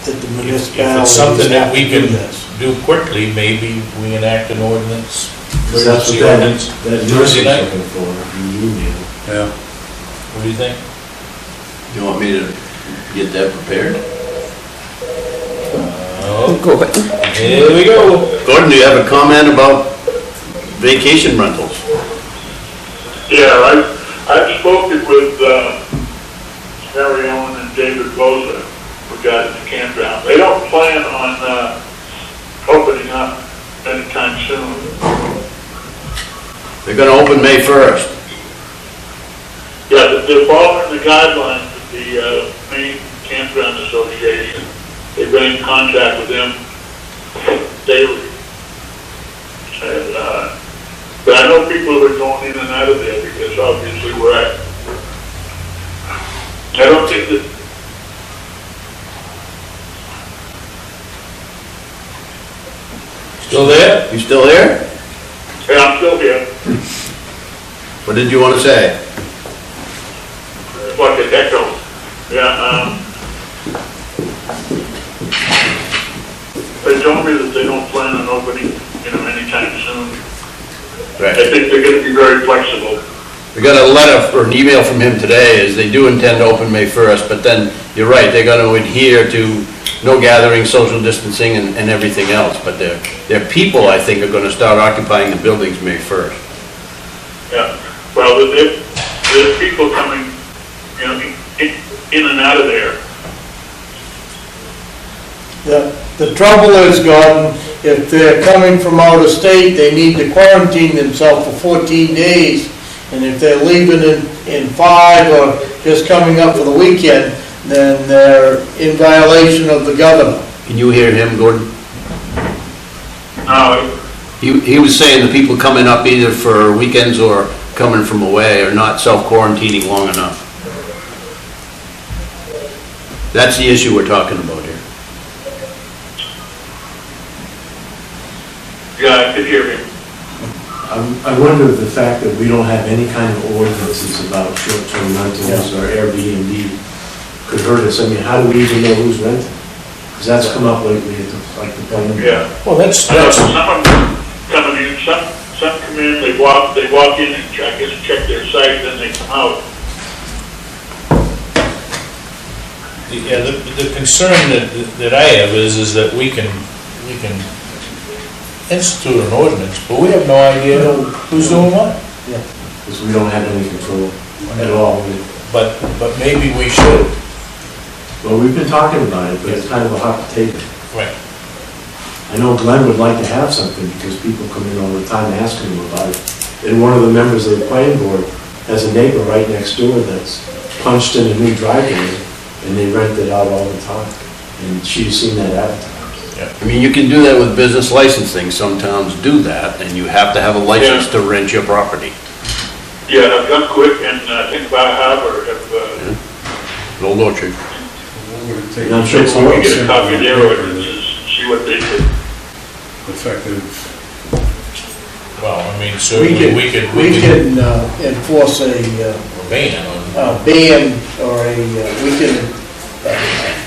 S4: that the
S2: if
S4: municipalities
S2: it's something that
S4: have
S2: we
S4: to do
S2: can
S4: this.
S2: do quickly, maybe we enact an ordinance,
S6: Because that's
S2: emergency
S6: what
S2: ordinance.
S6: that nurse
S2: Thursday
S6: is
S2: night.
S6: looking for, the union.
S8: Yeah.
S2: What do you think?
S3: You want me to get that prepared?
S2: Oh,
S5: Good.
S2: here we go.
S3: Gordon, do you have a comment about vacation rentals?
S10: Yeah, I've spoken with Harry Owen and David Boza regarding the campground. They don't plan on opening up anytime soon.
S3: They're gonna open May 1st.
S10: Yeah, they're following the guidelines of the Maine Campground Association. They've been in contact with them daily. And, but I know people are going in and out of there because obviously I don't think that,
S2: Still there?
S3: You still there?
S10: yeah, I'm still here.
S3: What did you want to say?
S10: It's like an echo. Yeah, they told me that they don't plan on opening, anytime soon. I think they're gonna be very flexible.
S3: We got a letter or an email from him today, is they do intend to open May 1st, but then, you're right, they're gonna adhere to no gathering, social distancing, and everything else, but their people, I think, are gonna start occupying the buildings May 1st.
S10: Yeah, well, there's people coming, in and out of there.
S4: The trouble is, Gordon, if they're coming from out of state, they need to quarantine themselves for 14 days. And if they're leaving in 5 or just coming up for the weekend, then they're in violation of the governor.
S3: Can you hear him, Gordon?
S10: No,
S3: He was saying the people coming up either for weekends or coming from away are not self-quarantining long enough. That's the issue we're talking about here.
S10: yeah, I could hear him.
S6: I wonder if the fact that we don't have any kind of ordinances about short-term rentals or Airbnb could hurt us. I mean, how do we even know who's renting? Because that's come up lately at the planning.
S10: Yeah.
S2: Well, that's,
S10: Some of them coming in, some come in, they walk in and I guess check their site, then they come out.
S2: yeah, the concern that I have is that we can institute an ordinance, but we have no idea who's doing what.
S6: Because we don't have any control at all.
S2: but maybe we should.
S6: Well, we've been talking about it, but it's kind of a hot potato.
S2: Right.
S6: I know Glenn would like to have something because people come in all the time asking him about it. And one of the members of the planning board has a neighbor right next door that's punched in a new driveway and they rent it out all the time. And she's seen that advertised.
S3: I mean, you can do that with business licensing. Some towns do that, and you have to have a license to rent your property.
S10: Yeah, I've done quick, and I think Bar Harbor have,
S3: Old Orchard.
S6: And I'm sure it's
S10: we
S6: more
S10: get a copy of their
S6: simple.
S10: ordinances, see what they did.
S8: Effective.
S2: Well, I mean, certainly we could
S4: enforce a
S2: ban on.
S4: ban or we can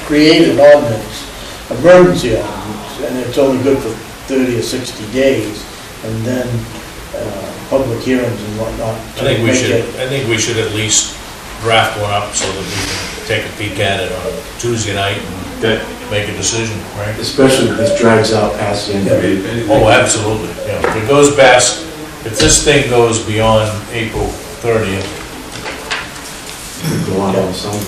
S4: create an ordinance, emergency ordinance, and it's only good for 30 or 60 days, and then public hearings and whatnot.
S2: I think we should at least draft one up so that we can take a peek at it on Tuesday night and make a decision, right?
S6: Especially if this drags out past the end of it.
S2: Oh, absolutely, yeah. If it goes past, if this thing goes beyond April 30th,
S6: Go on all summer.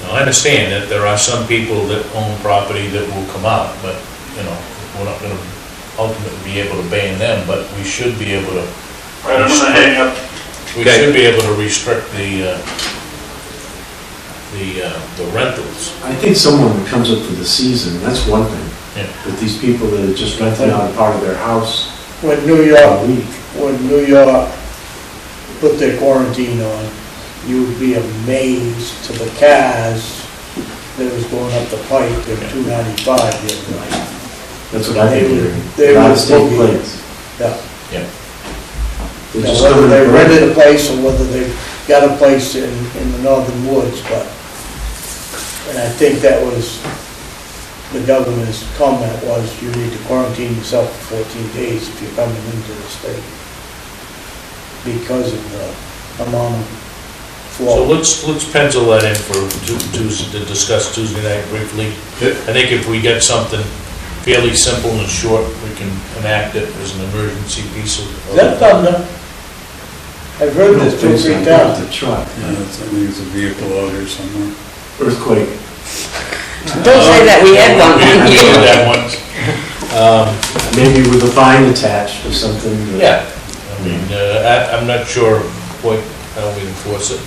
S2: now, I understand that there are some people that own property that will come out, but, you know, we're not gonna ultimately be able to ban them, but we should be able to,
S10: Right, I'm gonna hang up.
S2: we should be able to restrict the rentals.
S6: I think someone that comes up for the season, that's one thing.
S2: Yeah.
S6: But these people that are just renting out a part of their house
S4: When New
S6: for a
S4: York,
S6: week.
S4: put their quarantine on, you would be amazed to the cars that was going up the pipe at 295 the other night.
S6: That's what I've been hearing.
S4: They
S6: Out
S4: would
S6: of state
S4: be-
S6: plates.
S4: Yeah.
S6: They're
S4: Now,
S6: just
S4: whether
S6: coming
S4: they
S6: to
S4: rented a place or whether they've got a place in the northern woods, but, and I think that was, the governor's comment was you need to quarantine yourself for 14 days if you're coming into the state because of the amount of
S2: So
S4: flow.
S2: let's pencil that in for Tuesday, to discuss Tuesday night briefly. I think if we get something fairly simple and short, we can enact it as an emergency piece of.
S4: Is that thunder? I've heard this two or three times.
S6: The truck,
S8: Yeah, I think it's a vehicle out here somewhere.
S6: earthquake.
S5: Don't say that, we had one.
S2: We did that once.
S6: Maybe with a fine attached or something.
S2: Yeah, I mean, I'm not sure how we enforce it.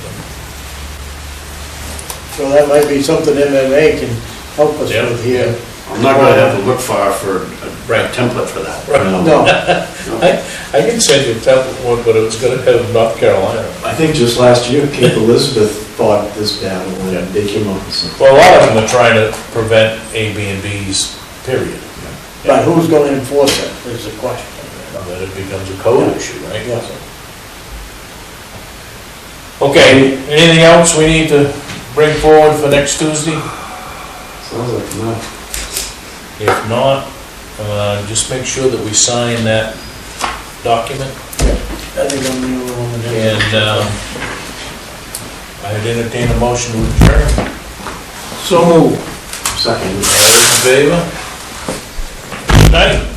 S4: So that might be something MMA can help us
S2: Yeah.
S4: with here.
S3: I'm not gonna have to look far for a
S2: Right.
S3: template for that.
S4: No,
S2: I can send you a template one, but it's gonna have North Carolina.
S6: I think just last year, Cape Elizabeth fought this battle and they came up with something.
S2: Well, a lot of them are trying to prevent Airbnbs, period.
S4: but who's gonna enforce it is the question.
S2: Then it becomes a code issue, right?
S4: Yeah.
S2: Okay, anything else we need to bring forward for next Tuesday?
S6: Sounds like enough.
S2: If not, just make sure that we sign that document,
S4: I think I'm the only one that has.
S2: and I'd entertain a motion to adjourn.
S4: So moved.
S6: Second.
S2: All those in favor? Good night.